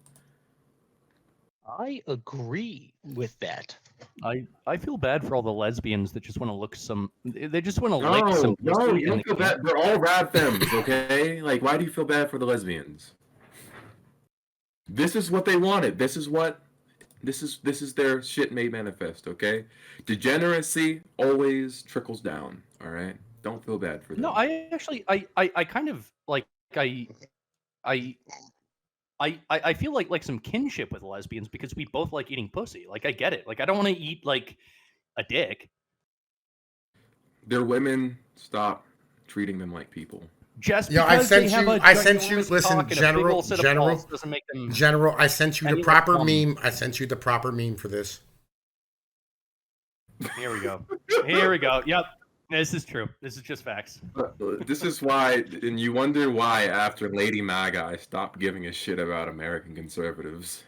I agree with that. I feel bad for all the lesbians that just want to look some. They just want to lick some. No, you don't feel bad. They're all rad thems, okay? Like, why do you feel bad for the lesbians? This is what they wanted. This is their shit made manifest, okay? Degeneracy always trickles down, all right? Don't feel bad for them. No, I actually I kind of like I feel like some kinship with lesbians because we both like eating pussy. Like I get it. Like I don't want to eat like a dick. They're women. Stop treating them like people. Just Yeah, because I they have sent you. Listen, General, doesn't make them. General. I sent you the proper meme. I sent you the proper meme for this. Here we go. Here we go. Yep, this is true. This is just facts. This is why, and you wonder why after Lady MAGA, I stopped giving a shit about American conservatives.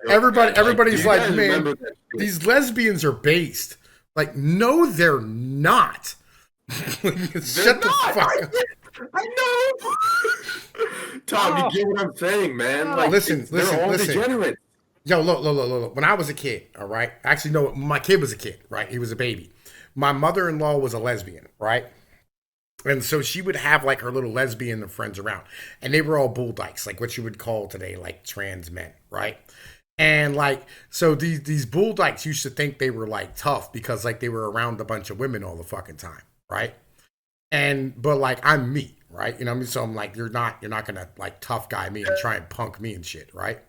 Everybody's like, man, these lesbians are based. Like, no, they're not. Shut the fuck up. I know. Tom, you get what I'm saying, man. Like, listen. Degenerate. Yo, look. When I was a kid, all right? Actually, no, my kid was a kid, right? He was a baby. My mother-in-law was a lesbian, right? And so she would have like her little lesbian friends around, and they were all bull dykes, like what you would call today, like trans men, right? And like, so these bull dykes used to think they were like tough because like they were around a bunch of women all the fucking time, right? But like I'm me, right? You know what I mean? So I'm like, you're not gonna like tough guy me and try and punk me and shit, right?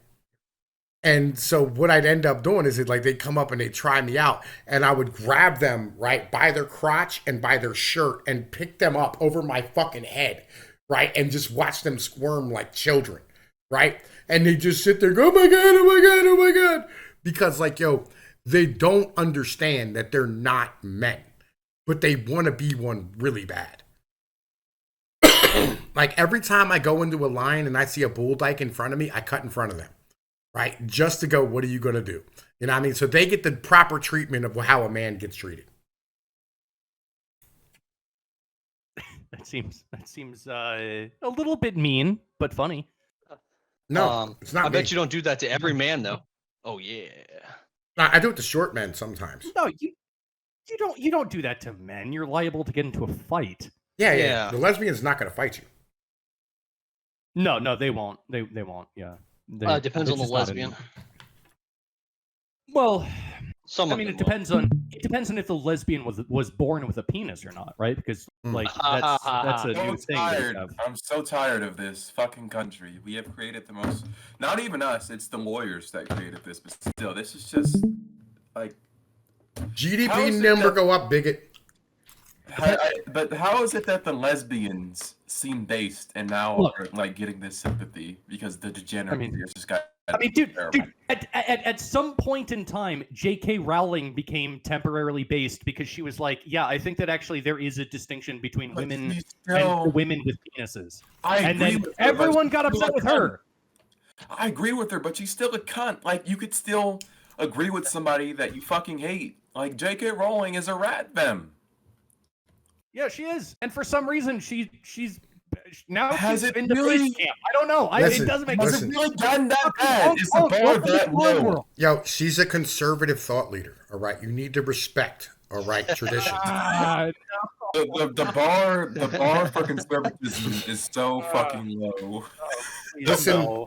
And so what I'd end up doing is like they'd come up and they'd try me out, and I would grab them right by their crotch and by their shirt and pick them up over my fucking head, right? And just watch them squirm like children, right? And they just sit there, go, oh my God, oh my God, oh my God. Because like, yo, they don't understand that they're not men, but they want to be one really bad. Like every time I go into a line and I see a bull dyke in front of me, I cut in front of them. Right? Just to go, what are you going to do? You know what I mean? So they get the proper treatment of how a man gets treated. That seems a little bit mean, but funny. No, it's not. I bet you don't do that to every man, though. Oh yeah. I do it to short men sometimes. No, you don't do that to men. You're liable to get into a fight. Yeah. The lesbian's not going to fight you. No, they won't. They won't. Yeah. Depends on the lesbian. Well, it depends on if the lesbian was born with a penis or not, right? Because Like that's a new thing. I'm so tired of this fucking country. We have created the most. Not even us. It's the lawyers that created this. But still, this is just like GDP number go up, bigot. But how is it that the lesbians seem based and now are like getting this sympathy because the degeneracy just got? Dude, at some point in time, J.K. Rowling became temporarily based because she was like, yeah, I think that actually there is a distinction between women and women with penises. And then everyone got upset with her. I agree with her, but she's still a cunt. Like, you could still agree with somebody that you fucking hate. Like, J.K. Rowling is a rat femme. Yeah, she is. And for some reason, she's now has she's it in the really? base camp. I don't know. It doesn't make sense. Has it really gotten that bad? Is the bar that low? Yo, she's a conservative thought leader. All right, you need to respect. All right, tradition. The bar for conservatism is so fucking low.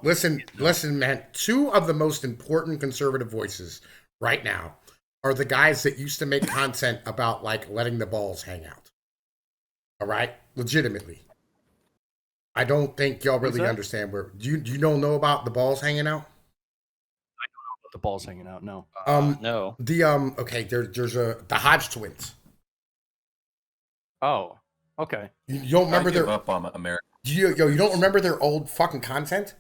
Listen, man. Two of the most important conservative voices right now are the guys that used to make content about like letting the balls hang out. All right, legitimately. I don't think y'all really understand where. Do you know about the balls hanging out? I don't know about the balls hanging out. No. No. The okay. There's the Hodge twins. Oh. Okay. You don't remember their up on America? You don't remember their old fucking content?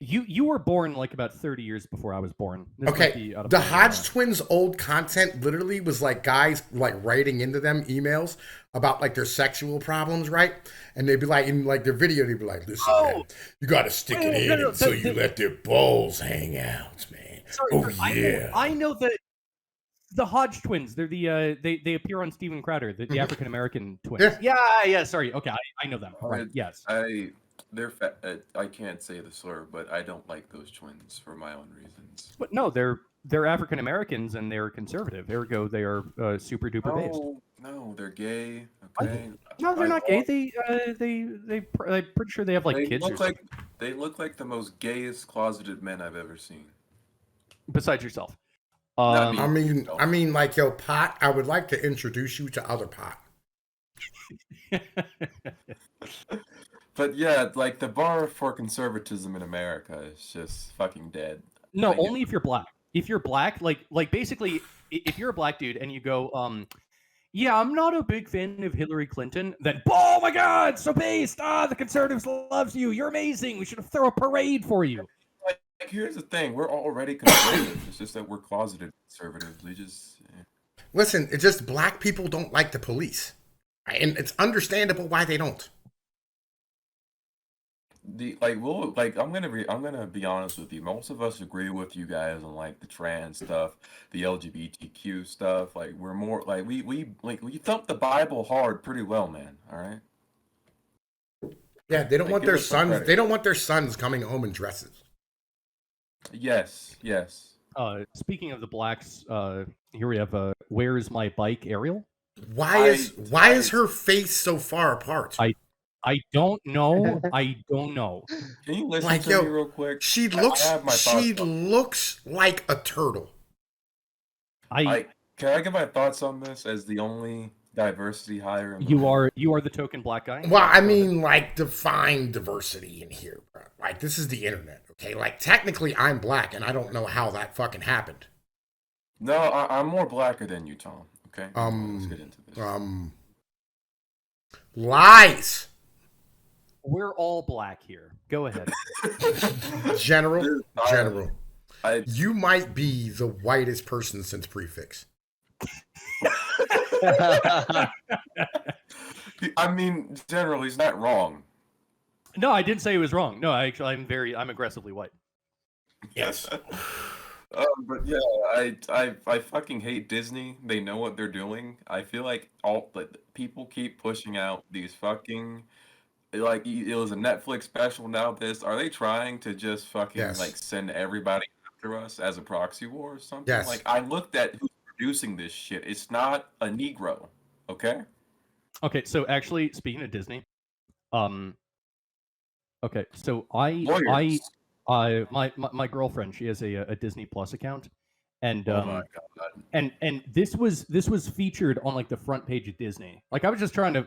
You were born like about 30 years before I was born. Okay, the Hodge twins' old content literally was like guys like writing into them emails about like their sexual problems, right? And they'd be like, in like their video, they'd be like, "Listen, man, you got to stick it in until you let their balls hang out, man." Sorry, I know that the Hodge twins. They're the they appear on Steven Crowder, the African American twins. Yeah. Sorry, okay, I know them. Right? Yes. They're I can't say the slur, but I don't like those twins for my own reasons. But no, they're African Americans and they're conservative. Ergo, they are super duper based. No, they're gay. Okay. No, they're not gay. I'm pretty sure they have like kids. They look like the most gayest closeted men I've ever seen. Besides yourself. I mean, like yo, Pot. I would like to introduce you to other Pot. But yeah, like the bar for conservatism in America is just fucking dead. No, only if you're black. If you're black, like basically, if you're a black dude and you go, yeah, I'm not a big fan of Hillary Clinton, then, oh my God, so based. The conservatives loves you. You're amazing. We should throw a parade for you. Like here's the thing. We're already conservative. It's just that we're closeted conservatives. We just... Listen, it's just black people don't like the police. And it's understandable why they don't. I'm gonna be honest with you. Most of us agree with you guys on like the trans stuff, the LGBTQ stuff. Like we're more like we thump the Bible hard pretty well, man. All right. Yeah, they don't want their sons. They don't want their sons coming home in dresses. Yes. Speaking of the blacks, here we have "Where's My Bike," Ariel. Why is her face so far apart? I don't know. Can you listen to me real quick? She looks like a turtle. Can I get my thoughts on this as the only diversity hire? You are the token black guy. Well, I mean, like define diversity in here, bro. Like this is the internet, okay? Like technically, I'm black, and I don't know how that fucking happened. No, I'm more blacker than you, Tom. Okay. Let's get into this. Lies. We're all black here. Go ahead. General. You might be the whitest person since prefix. I mean, General, he's not wrong. No, I didn't say he was wrong. No, I'm aggressively white. Yes. But yeah, I fucking hate Disney. They know what they're doing. I feel like people keep pushing out these fucking... Like it was a Netflix special. Now are they trying to just fucking like send everybody after us as a proxy war or something? Yes. Like I looked at who's producing this shit. It's not a Negro. Okay. Okay. So actually, speaking of Disney, okay. So my girlfriend, she has a Disney Plus account, And Oh my god. and this was featured on like the front page of Disney. Like I was just trying to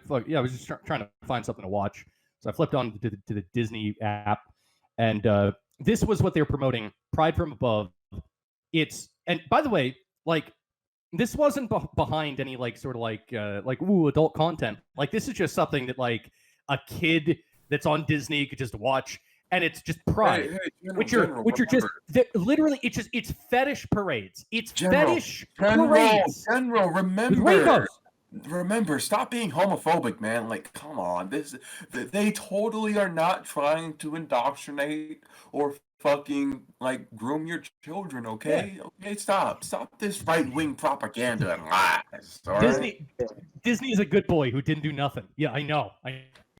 trying to find something to watch. So I flipped on to the Disney app, and this was what they were promoting: Pride from Above. And by the way, like this wasn't behind any like sort of like adult content. Like this is just something that like a kid that's on Disney could just watch, and it's just Pride, which are just literally it's fetish parades. It's fetish parades. General, remember, stop being homophobic, man. Like, come on, they totally are not trying to indoctrinate or fucking like groom your children. Okay, okay, stop this right-wing propaganda and lies. All right? Disney is a good boy who didn't do nothing. Yeah, I know.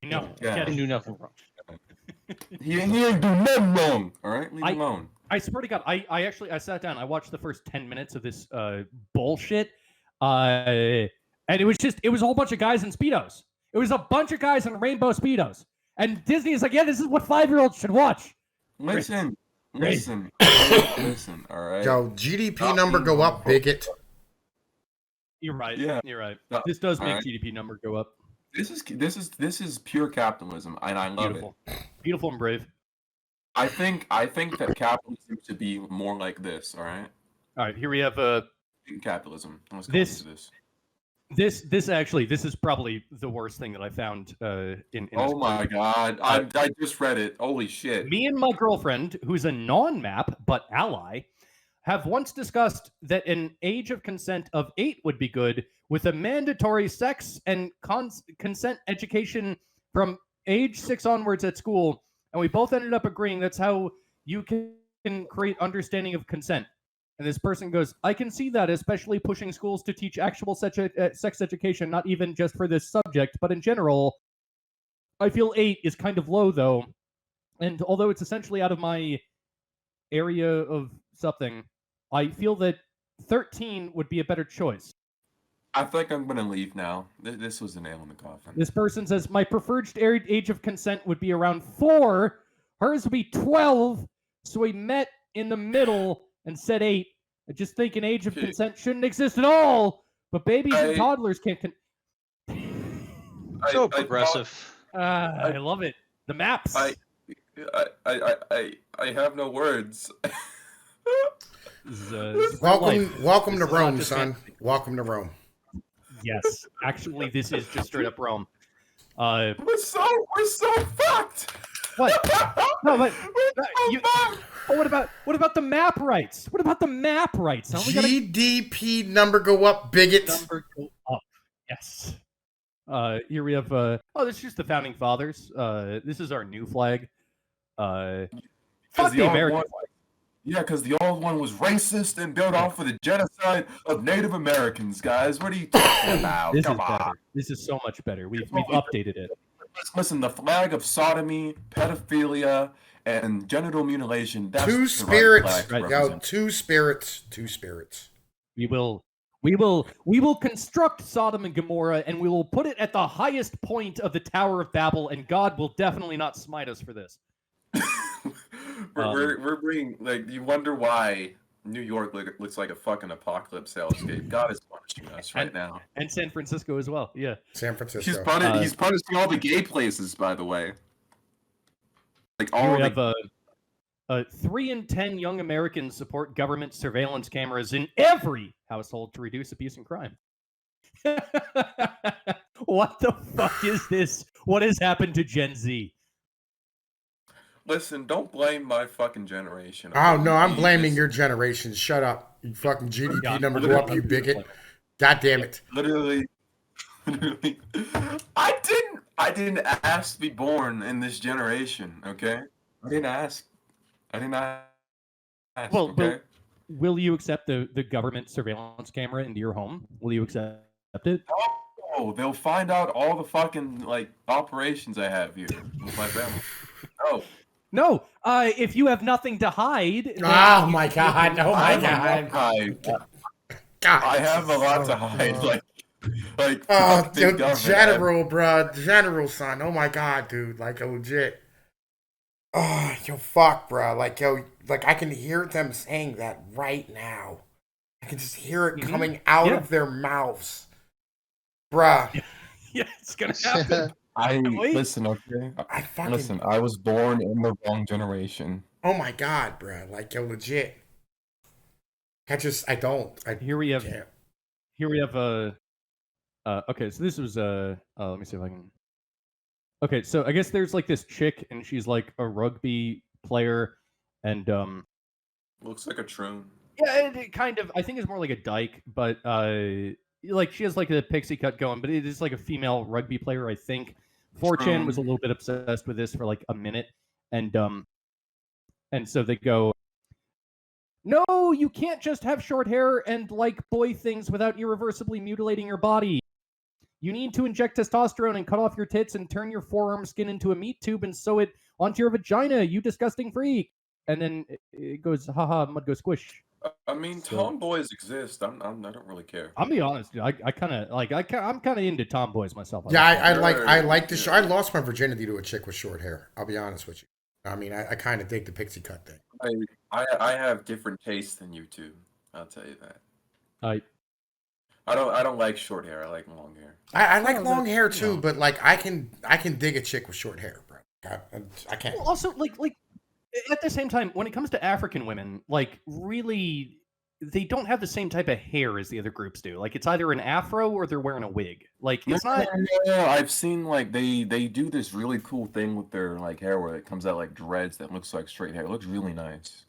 Yeah, didn't do nothing wrong. He ain't do nothing wrong. All right, leave him alone. I swear to God, I sat down. I watched the first 10 minutes of this bullshit, and it was a whole bunch of guys in Speedos. It was a bunch of guys in rainbow Speedos, and Disney is like, yeah, this is what 5-year-olds should watch. Listen. All right. Yo, GDP number go up, bigot. You're right. Yeah. You're right. This does make right. GDP number go up. This is pure capitalism, and I love it. Beautiful and brave. I think that capitalism should be more like this. All right. All right. Here we have capitalism. Let's go this. Into this. This is probably the worst thing that I found in oh my god, I just read it. Holy shit. Me and my girlfriend, who's a non-map but ally, have once discussed that an age of consent of 8 would be good, with a mandatory sex and consent education from age 6 onwards at school, and we both ended up agreeing that's how you can create understanding of consent. And this person goes, I can see that, especially pushing schools to teach actual sex education, not even just for this subject, but in general. I feel 8 is kind of low, though. And although it's essentially out of my area of something, I feel that 13 would be a better choice. I think I'm going to leave now. This was a nail in the coffin. This person says, my preferred age of consent would be around 4. Hers would be 12. So we met in the middle and said 8. I just think an age of consent shouldn't exist at all. But babies and toddlers can't. So progressive. I love it. The maps. I have no words. Welcome to Rome, son. Welcome to Rome. Yes, actually, this is just straight up Rome. We're so fucked. What? No, but what about the map rights? What about the map rights? Now GDP number go up, bigots. Number go up. Yes. Here we have. This is just the founding fathers. This is our new flag. Fuck the American flag. Yeah, because the old one was racist and built off of the genocide of Native Americans, guys. What are you talking about? This is better. This is so much better. We've updated it. Listen, the flag of sodomy, pedophilia, and genital mutilation. That's two spirits. Yo, two spirits. Two spirits. We will construct Sodom and Gomorrah, and we will put it at the highest point of the Tower of Babel, and God will definitely not smite us for this. we're bringing, like, you wonder why New York looks like a fucking apocalypse hellscape. God is punishing us right now. And San Francisco as well. Yeah. San Francisco. He's punishing all the gay places, by the way. Like all we have 3 in 10 young Americans support government surveillance cameras in every household to reduce abuse and crime. What the fuck is this? What has happened to Gen Z? Listen, don't blame my fucking generation. Oh, no, I'm blaming your generation. Shut up. You fucking GDP number go up, you bigot. God damn it. Literally. I didn't ask to be born in this generation, okay? I didn't ask. Well, okay? Will you accept the government surveillance camera into your home? Will you accept it? Oh, they'll find out all the fucking, like, operations I have here with my family. Oh. No, if you have nothing to hide. Oh my god! Oh my god! I have a lot to hide. Like general, bro, general, son. Oh my god, dude, like legit. Oh, yo, fuck, bro. Like I can hear them saying that right now. I can just hear it coming out of their mouths. Bruh. Yeah, it's gonna happen. Listen, okay. Listen, I was born in the wrong generation. Oh my god, bruh. Like, yo, legit. Here we have okay, so this was let me see if I can. Okay, so I guess there's like this chick, and she's like a rugby player, and Looks like a troon. yeah, it kind of. I think it's more like a dyke, but like she has like a pixie cut going, but it is like a female rugby player, I think. 4chan was a little bit obsessed with this for like a minute, and so they go, no, you can't just have short hair and like boy things without irreversibly mutilating your body. You need to inject testosterone and cut off your tits and turn your forearm skin into a meat tube and sew it onto your vagina, you disgusting freak. And then it goes, haha, mud go squish. I mean, tomboys exist. I don't really care. I'll be honest, dude. I'm kind of into tomboys myself. Yeah, I like the show. I lost my virginity to a chick with short hair. I'll be honest with you. I mean, I kind of dig the pixie cut thing. I have different tastes than you two. I'll tell you that. I don't like short hair. I like long hair. I like long hair too, but like I can dig a chick with short hair, bro. I can't. Well, also, like at the same time, when it comes to African women, like really, they don't have the same type of hair as the other groups do. Like it's either an afro or they're wearing a wig. Like it's not. Yeah, I've seen like they do this really cool thing with their like hair where it comes out like dreads that looks like straight hair. It looks really nice.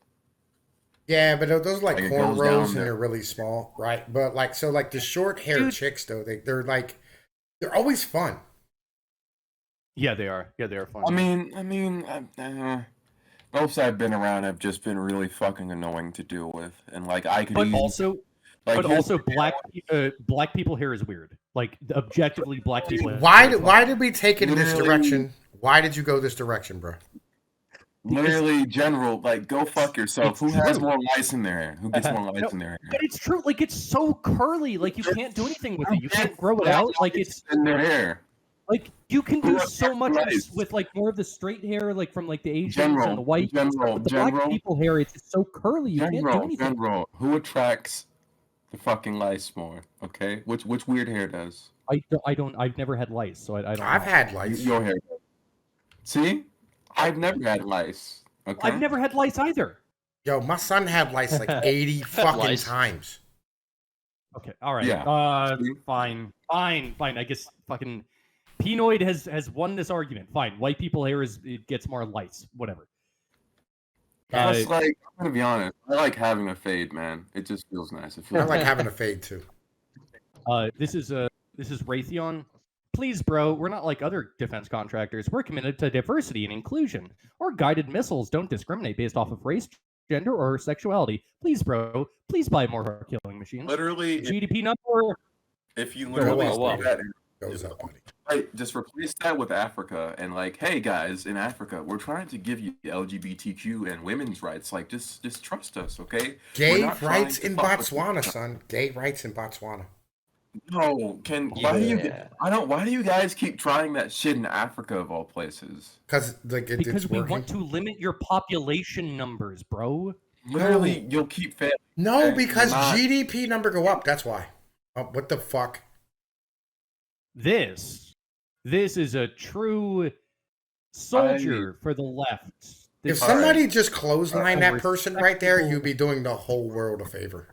Yeah, but those are like Like, it cornrows goes down and there. they're really small, right? But like so, like the short hair chicks though, they're always fun. Yeah, they are. Yeah, they are fun. I mean, most I've been around have just been really fucking annoying to deal with, and like I could. But easily, also, like, black people hair is weird. Like objectively, black people. Why did we take it in this direction? Why did you go this direction, bro? Literally, general, like, go fuck yourself. Who has more lice in their hair? Who gets more lice in their hair? But it's true. Like it's so curly. Like you can't do anything with it. You can't grow it out. Like it's in their hair. like you can do so much with like more of the straight hair, like from like the Asians and the white. But the black people hair, it's just so curly. You can't do anything. General, who attracts the fucking lice more? Okay, which weird hair does? I don't. I've never had lice, so I don't. I've had lice. Your hair. See, I've never had lice. Okay. I've never had lice either. Yo, my son had lice like 80 fucking times. Okay, all right. Yeah. Fine. I guess fucking Pnoid has won this argument. Fine. White people hair it gets more lice. Whatever. Plus, like, I'm gonna be honest. I like having a fade, man. It just feels nice. I like having a fade too. This is Raytheon. Please, bro, we're not like other defense contractors. We're committed to diversity and inclusion. Our guided missiles don't discriminate based off of race, gender, or sexuality. Please, bro, please buy more of our killing machines. Literally, GDP number. if you literally say that, Goes up, buddy. right, just replace that with Africa and like, hey guys, in Africa, we're trying to give you LGBTQ and women's rights. Like, just trust us, okay? Gay rights in Botswana, son. Gay rights in Botswana. No, why do you guys keep trying that shit in Africa of all places? Because Because we want to limit your population numbers, bro. Literally, you'll keep failing. No, Okay? because You're not. GDP number go up. That's why. Oh, what the fuck? This is a true soldier for the left. If somebody just clothesline that person right there, you'd be doing the whole world a favor.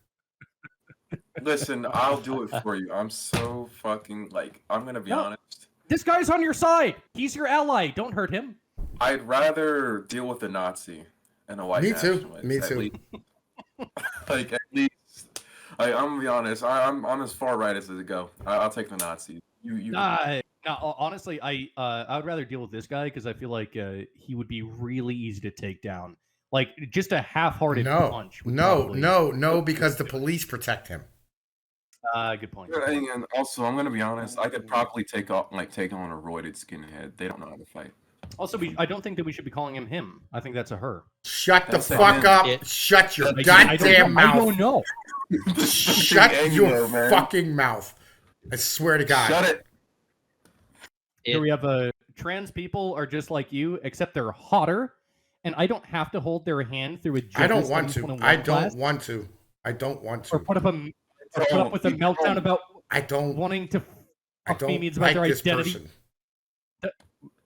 Listen, I'll do it for you. I'm so fucking like, I'm gonna be honest. This guy's on your side. He's your ally. Don't hurt him. I'd rather deal with a Nazi and a white Me too. nationalist. Me at too. least. Like, at least, I'm gonna be honest. I'm as far right as it go. I'll take the Nazi. Honestly, I would rather deal with this guy because I feel like he would be really easy to take down. Like just a half-hearted punch. No, because the police protect him. Good point. And also, I'm gonna be honest. I could probably take on a roided skinhead. They don't know how to fight. Also, I don't think that we should be calling him. I think that's a her. Shut the fuck up. Shut your goddamn mouth. I don't know. Shut your fucking mouth. I swear to God. Shut it. Here we have trans people are just like you, except they're hotter, and I don't have to hold their hand through a. I don't want to. I don't want to. I don't want to. Or put up with a meltdown about I don't wanting to I fuck don't females about like their this identity.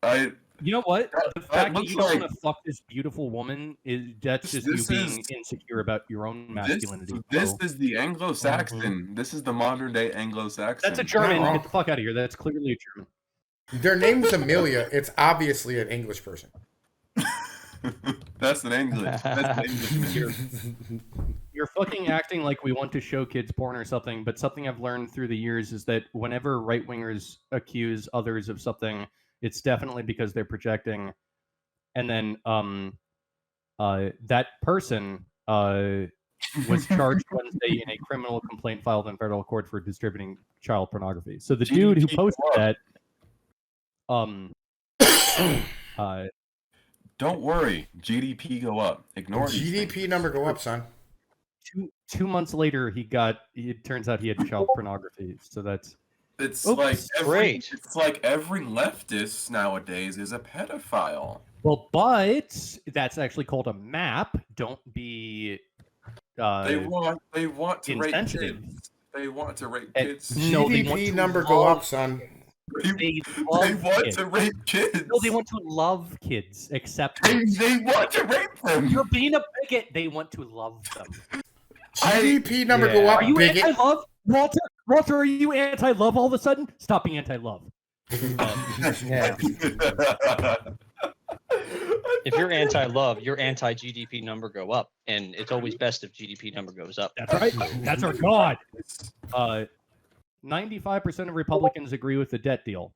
person. You know what? The fact that you don't like- want to fuck this beautiful woman that's just you being insecure about your own masculinity. This is the Anglo-Saxon. Mm-hmm. This is the modern day Anglo-Saxon. That's a German. No. Get the fuck out of here. That's clearly a German. Their name's Amelia. It's obviously an English person. That's an English. That's an English. You're fucking acting like we want to show kids porn or something, but something I've learned through the years is that whenever right-wingers accuse others of something, it's definitely because they're projecting. And then that person was charged Wednesday in a criminal complaint filed in federal court for distributing child pornography. So the dude who posted that don't worry, GDP go up. Ignore GDP number go up, son. 2 months later, it turns out he had child pornography. So that's it's Oops, like great. It's like every leftist nowadays is a pedophile. well, but that's actually called a map. Don't be They want to rape insensitive. kids. They want to rape And- kids. No, they want GDP to number go love- up, son. They They want kids. to rape kids. No, they want to love kids, except They want to rape them. you're being a bigot. They want to love them. GDP number go Are up, you bigot. anti-love, Walter? Walter, are you anti-love all of a sudden? Stop being anti-love. Yeah. If you're anti-love, your anti-GDP number go up, and it's always best if GDP number goes up. That's right. That's our god. 95% of Republicans agree with the debt deal.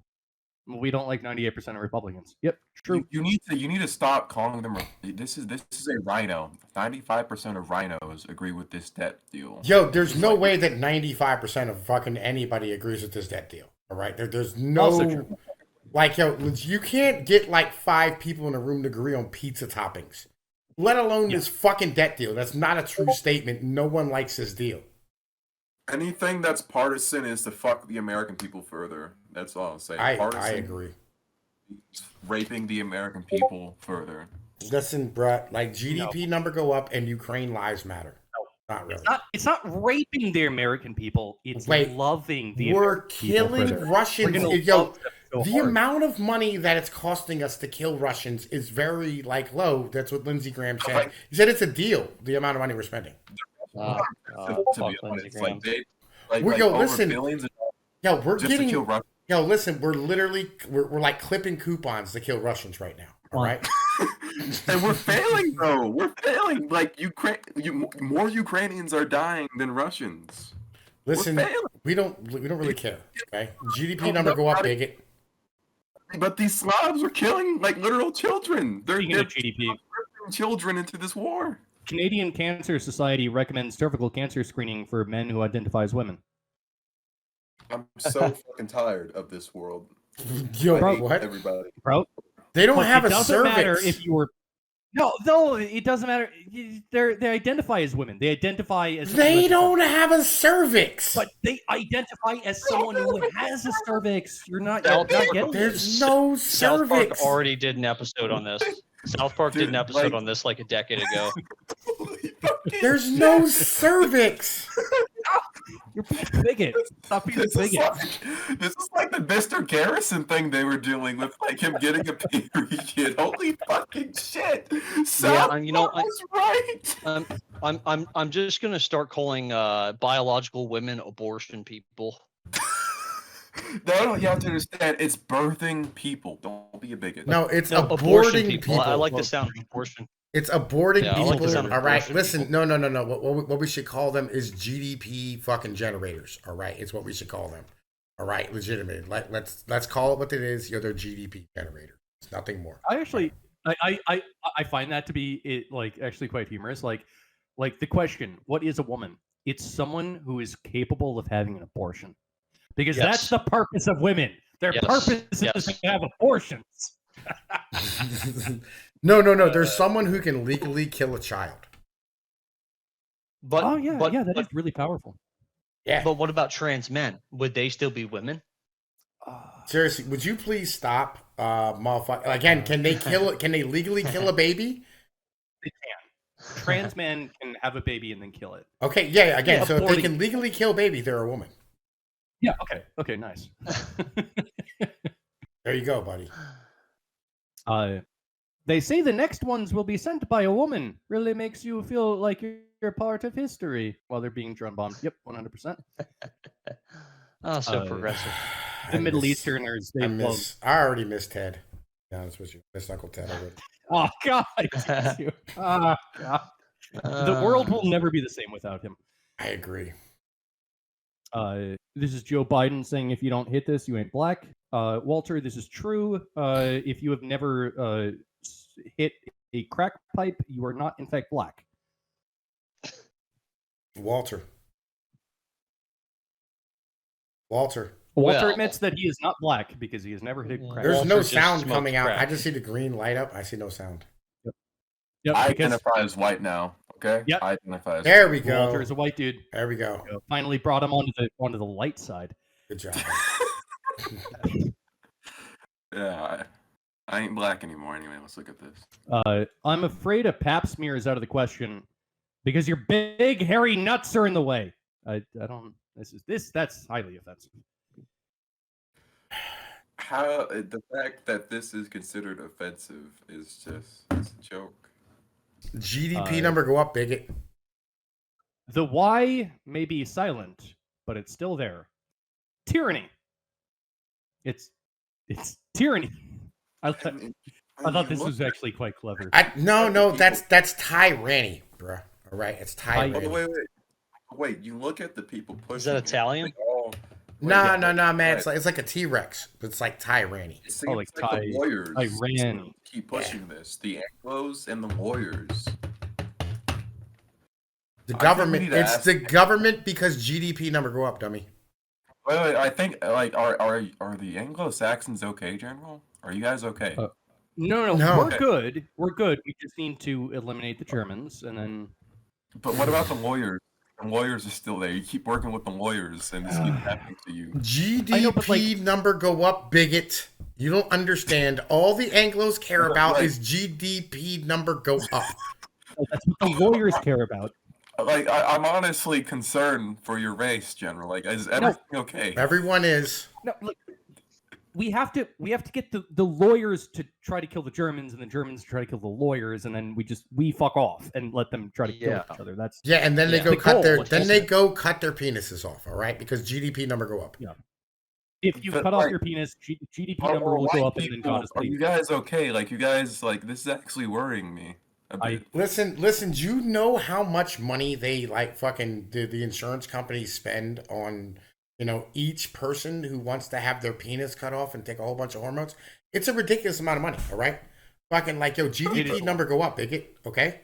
We don't like 98% of Republicans. Yep, true. You need to stop calling them. This is a rhino. 95% of rhinos agree with this debt deal. Yo, there's no way that 95% of fucking anybody agrees with this debt deal. All right, there's Also no true. like yo, you can't get like 5 people in a room to agree on pizza toppings, let alone this fucking debt deal. That's not a true statement. No one likes this deal. Anything that's partisan is to fuck the American people further. That's all I'll say. I Partisan agree. is raping the American people further. Listen, bruh, like GDP number go up and Ukraine lives matter. Not really. It's not raping the American people. It's loving the We're American people killing further. Russians. We're gonna Yo, love them so the hard. amount of money that it's costing us to kill Russians is very like low. That's what Lindsey Graham said. He said it's a deal. The amount of money we're spending. To Fuck be Lindsey honest, Graham. Yo, over listen. billions of Yo, we're just getting. to kill Russia. Yo, listen. We're literally we're like clipping coupons to kill Russians right now. All right. And we're failing, though. We're failing. Like more Ukrainians are dying than Russians. Listen, We're failing. we don't really care. Okay. GDP number go up, bigot. But these Slavs are killing like literal children. They're Speaking of GDP, bringing children into this war. Canadian Cancer Society recommends cervical cancer screening for men who identify as women. I'm so fucking tired of this world. Yo, I hate what? everybody. Bro, They don't but have it a doesn't matter cervix. if you were. No, it doesn't matter. They identify as women. They identify as. They don't have a cervix. But they identify as someone who has a cervix. You're not South getting Park- it. There's no South Park cervix. already did an episode on this. South Park did an episode on this like a decade ago. There's no cervix. You're being a bigot. Stop being a This is, bigot. this is like the Mr. Garrison thing they were dealing with, like him getting a period. Holy fucking shit! South and you know, Park was right. I'm just gonna start calling biological women abortion people. No, you have to understand. It's birthing people. Don't be a bigot. No, it's No, aborting people. I like the sound of abortion. It's aborting Yeah, I like the sound people. of All right, abortion listen. people. No. What we should call them is GDP fucking generators. All right, it's what we should call them. All right, legitimate. Let's call it what it is. They're GDP generators. It's nothing more. I actually, I find that to be actually quite humorous. Like the question, what is a woman? It's someone who is capable of having an abortion, because Yes. that's the purpose of women. Their Yes. purpose is Yes. to have abortions. No. There's someone who can legally kill a child. But that is really powerful. Yeah. But what about trans men? Would they still be women? Seriously, would you please stop, motherfucker? Again, can they kill? Can they legally kill a baby? They can. trans man can have a baby and then kill it. Okay, yeah, again, Yeah, so if they aborting. can legally kill baby, they're a woman. Yeah. Okay. Nice. There you go, buddy. They say the next ones will be sent by a woman. Really makes you feel like you're part of history while they're being drone bombed. Yep, 100%. Oh, so progressive. The Middle Easterners, they love. I already miss Ted. To be honest with you, miss Uncle Ted already. Oh God! Oh God! The world will never be the same without him. I agree. This is Joe Biden saying, "If you don't hit this, you ain't black." Walter, this is true. If you have never hit a crack pipe, you are not, in fact, black. Walter Well, admits that he is not black because he has never hit crack. There's Walter no just sound smoked coming out. crack. I just see the green light up. I see no sound. Yep, I because identify as white now. Okay. Yep. I identify as. There we go. Walter is a white dude. There we go. Finally brought him onto the light side. Good job. Yeah, I ain't black anymore. Anyway, let's look at this. I'm afraid a pap smear is out of the question because your big hairy nuts are in the way. I don't. That's highly offensive. How the fact that this is considered offensive is it's a joke. GDP number go up, bigot. The Y may be silent, but it's still there. Tyranny. It's tyranny. I thought this was actually quite clever. No, that's tyranny, bro. All right, it's tyranny. Wait. You look at the people pushing. Is that Italian? No, man. It's like a T-Rex, but it's like tyranny. It seems like the warriors tyranny. keep pushing this. The Anglos and the warriors. The government. It's the government because GDP number go up, dummy. Wait. I think like are the Anglo-Saxons okay, General? Are you guys okay? No. We're Okay. good. We're good. We just need to eliminate the Germans, and then. But what about the lawyers? The lawyers are still there. You keep working with the lawyers, and this keeps happening to you. GDP number go up, bigot. You don't understand. All the Anglos care about is GDP number go up. That's what the lawyers care about. Like I'm honestly concerned for your race, General. Like, is everything okay? Everyone is. No, look, we have to get the lawyers to try to kill the Germans, and the Germans try to kill the lawyers, and then we fuck off and let them try to kill each other. That's and then they go the cut goal. their penises off. All right, because GDP number go up. Yeah. If you cut off your penis, GDP number will go up, and then God is Are you guys okay? Like, you guys, like, this is actually worrying me. Listen. Do you know how much money they like fucking the insurance companies spend on, each person who wants to have their penis cut off and take a whole bunch of hormones? It's a ridiculous amount of money. All right, fucking like GDP number go up, bigot. Okay.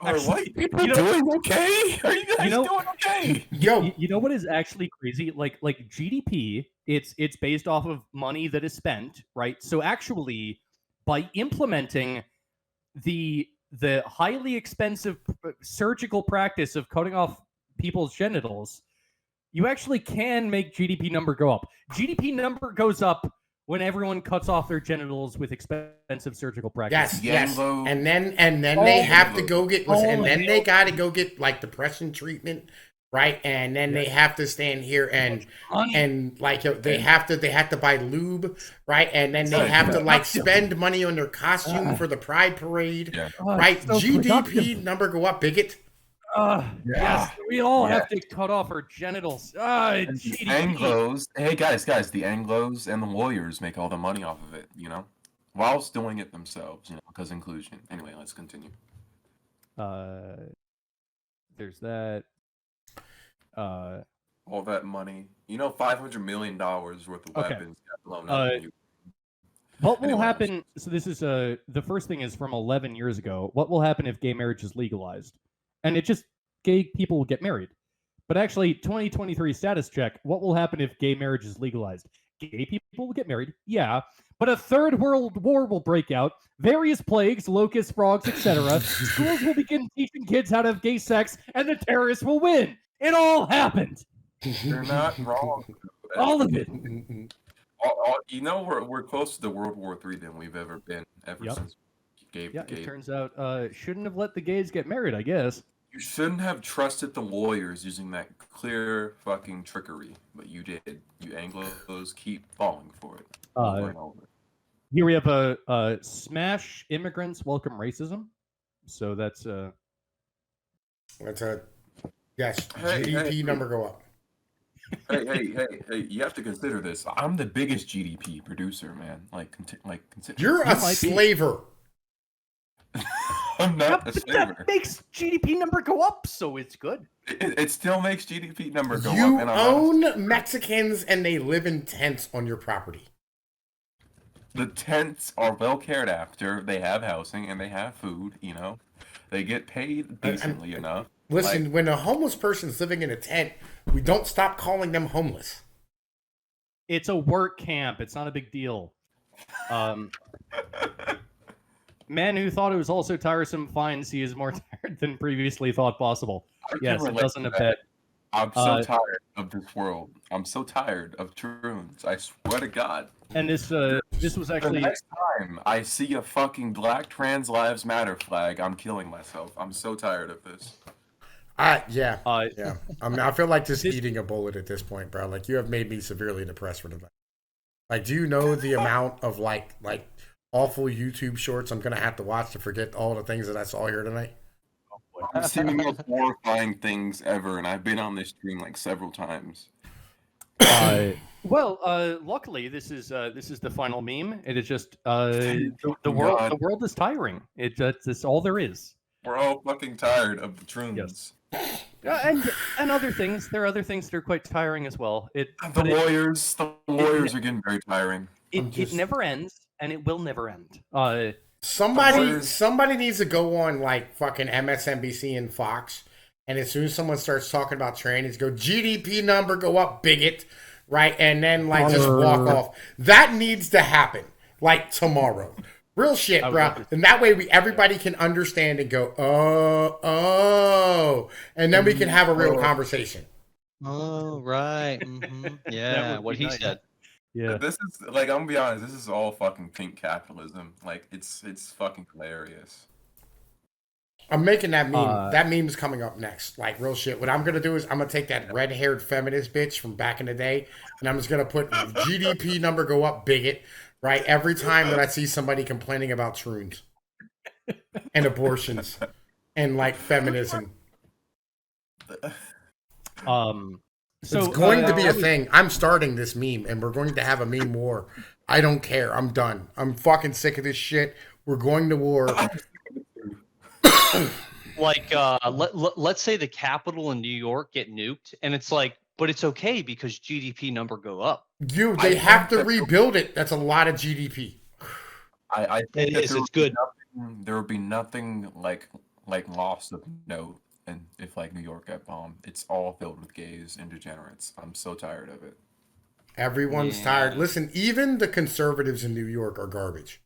Are white people doing okay? Are you guys doing okay? You know what is actually crazy? Like GDP, it's based off of money that is spent, right? So actually, by implementing the highly expensive surgical practice of cutting off people's genitals, you actually can make GDP number go up. GDP number goes up when everyone cuts off their genitals with expensive surgical practice. Yes. And then they have to go get they got to go get like depression treatment, right? And then they have to stand here and like they have to buy lube, right? And then they have to like spend money on their costume for the Pride Parade, right? So GDP number go up, bigot. Yes, we all have to cut off our genitals. The Anglos, hey guys, the Anglos and the lawyers make all the money off of it, whilst doing it themselves, because inclusion. Anyway, let's continue. There's that. All that money, $500 million worth of weapons got blown up. What will happen? So this is the first thing is from 11 years ago. What will happen if gay marriage is legalized? And gay people will get married. But actually, 2023 status check, what will happen if gay marriage is legalized? Gay people will get married, yeah. But a third world war will break out. Various plagues, locusts, frogs, etc. Schools will begin teaching kids how to have gay sex, and the terrorists will win. It all happened. You're not wrong. All of it. We're closer to World War III than we've ever been, since Gave Yeah, the it gate. turns out shouldn't have let the gays get married, I guess. You shouldn't have trusted the lawyers using that clear fucking trickery, but you did. You Anglos keep falling for it over and over. Here we have a smash immigrants welcome racism. So that's a yes. Hey, GDP hey, number go up. Hey! You have to consider this. I'm the biggest GDP producer, man. Consider. You're a slaver. I'm not a slaver. That makes GDP number go up, so it's good. It still makes GDP number go You up. And own Mexicans, and they live in tents on your property. The tents are well cared after. They have housing and they have food. They get paid decently enough. Listen, when a homeless person's living in a tent, we don't stop calling them homeless. It's a work camp. It's not a big deal. Man who thought it was also tiresome finds he is more tired than previously thought possible. Yes, it doesn't a bit. I'm so tired of this world. I'm so tired of Troons. I swear to God. And this was actually... The next time I see a fucking Black Trans Lives Matter flag, I'm killing myself. I'm so tired of this. Yeah. I mean, I feel like just eating a bullet at this point, bro. Like, you have made me severely depressed for tonight. Like, do you know the amount of like awful YouTube shorts I'm gonna have to watch to forget all the things that I saw here tonight? I've seen the most horrifying things ever, and I've been on this stream like several times. Luckily, this is the final meme. It is just the world. The world is tiring. It's all there is. We're all fucking tired of the Troons. Yes. And other things. There are other things that are quite tiring as well. The lawyers are getting very tiring. It never ends, and it will never end. Somebody needs to go on like fucking MSNBC and Fox, and as soon as someone starts talking about trainings, go GDP number go up, bigot, right? And then like just walk off. That needs to happen like tomorrow. Real shit, bro. And that way everybody can understand and go, oh, and then we can have a real conversation. Oh, right. Mm-hmm. Yeah, what he said. Yeah. This is like, I'm gonna be honest, this is all fucking pink capitalism. Like, it's fucking hilarious. I'm making that meme. That meme's coming up next. Like, real shit. What I'm gonna do is I'm gonna take that red-haired feminist bitch from back in the day, and I'm just gonna put GDP number go up, bigot. Right, every time that I see somebody complaining about Troons and abortions and like feminism, so it's going to be a thing. I'm starting this meme, and we're going to have a meme war. I don't care. I'm done. I'm fucking sick of this shit. We're going to war. Like, let's say the Capitol in New York get nuked, and it's like, but it's okay because GDP number go up. They have to rebuild it. That's a lot of GDP. I think it's good. There would be nothing like loss of note, and if like New York got bombed, it's all filled with gays and degenerates. I'm so tired of it. Everyone's tired. Listen, even the conservatives in New York are garbage.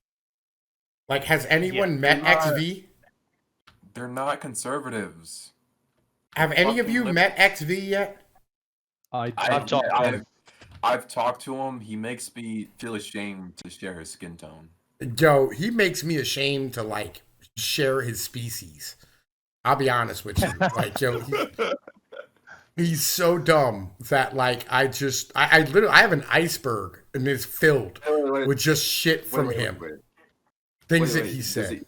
Like, has anyone met XV? They're not conservatives. Have any of you met XV yet? I've talked to him. He makes me feel ashamed to share his skin tone. Yo, he makes me ashamed to like share his species. I'll be honest with you. Like, yo, he's so dumb that like I literally have an iceberg and it's filled with just shit from him. Things that he said.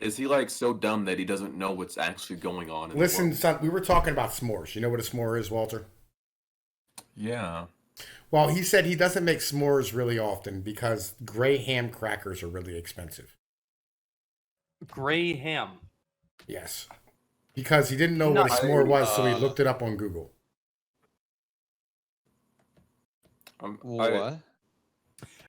Is he like so dumb that he doesn't know what's actually going on in Listen, the world? son, we were talking about s'mores. You know what a s'more is, Walter? Yeah. Well, he said he doesn't make s'mores really often because gray ham crackers are really expensive. Gray ham? Yes. Because he didn't know what a s'more was, so he looked it up on Google. What?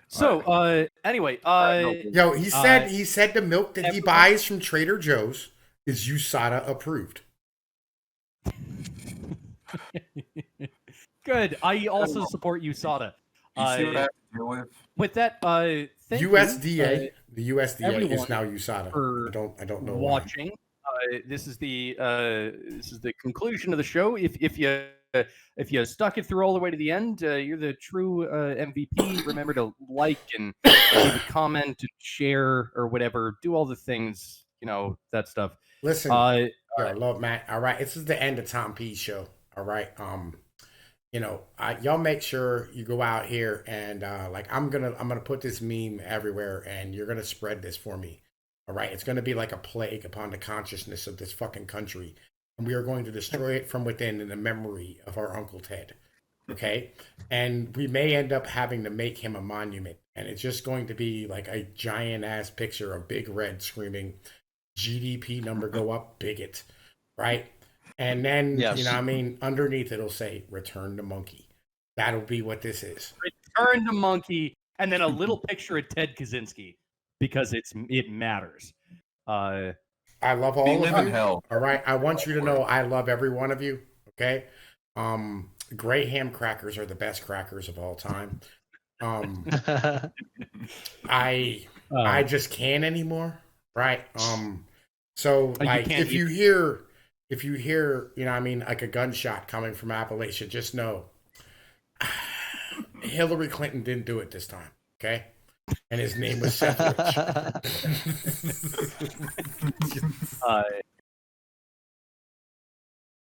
So, anyway, yo, he said the milk that he buys from Trader Joe's is USADA approved. Good. I also support USADA. You see what I have to deal with that, USDA. The USDA is now USADA. I don't know watching. This is the conclusion of the show. If you stuck it through all the way to the end, you're the true MVP. Remember to like and leave a comment and share or whatever. Do all the things, that stuff. Listen, yo, love Matt. All right, this is the end of Tom P's show. All right, y'all make sure you go out here and I'm gonna put this meme everywhere, and you're gonna spread this for me. All right, it's gonna be like a plague upon the consciousness of this fucking country, and we are going to destroy it from within in the memory of our Uncle Ted. Okay, and we may end up having to make him a monument, and it's just going to be like a giant ass picture of Big Red screaming, "GDP number go up, bigot," right? And then, Yes. underneath it'll say, "Return to Monkey." That'll be what this is. Return to Monkey, and then a little picture of Ted Kaczynski, because it matters. I love all live of in you. hell. All right. I want you to know I love every one of you. Okay. Graham crackers are the best crackers of all time. I just can't anymore. Right. So like if you hear like a gunshot coming from Appalachia, just know Hillary Clinton didn't do it this time. Okay. And his name was Seth Rich.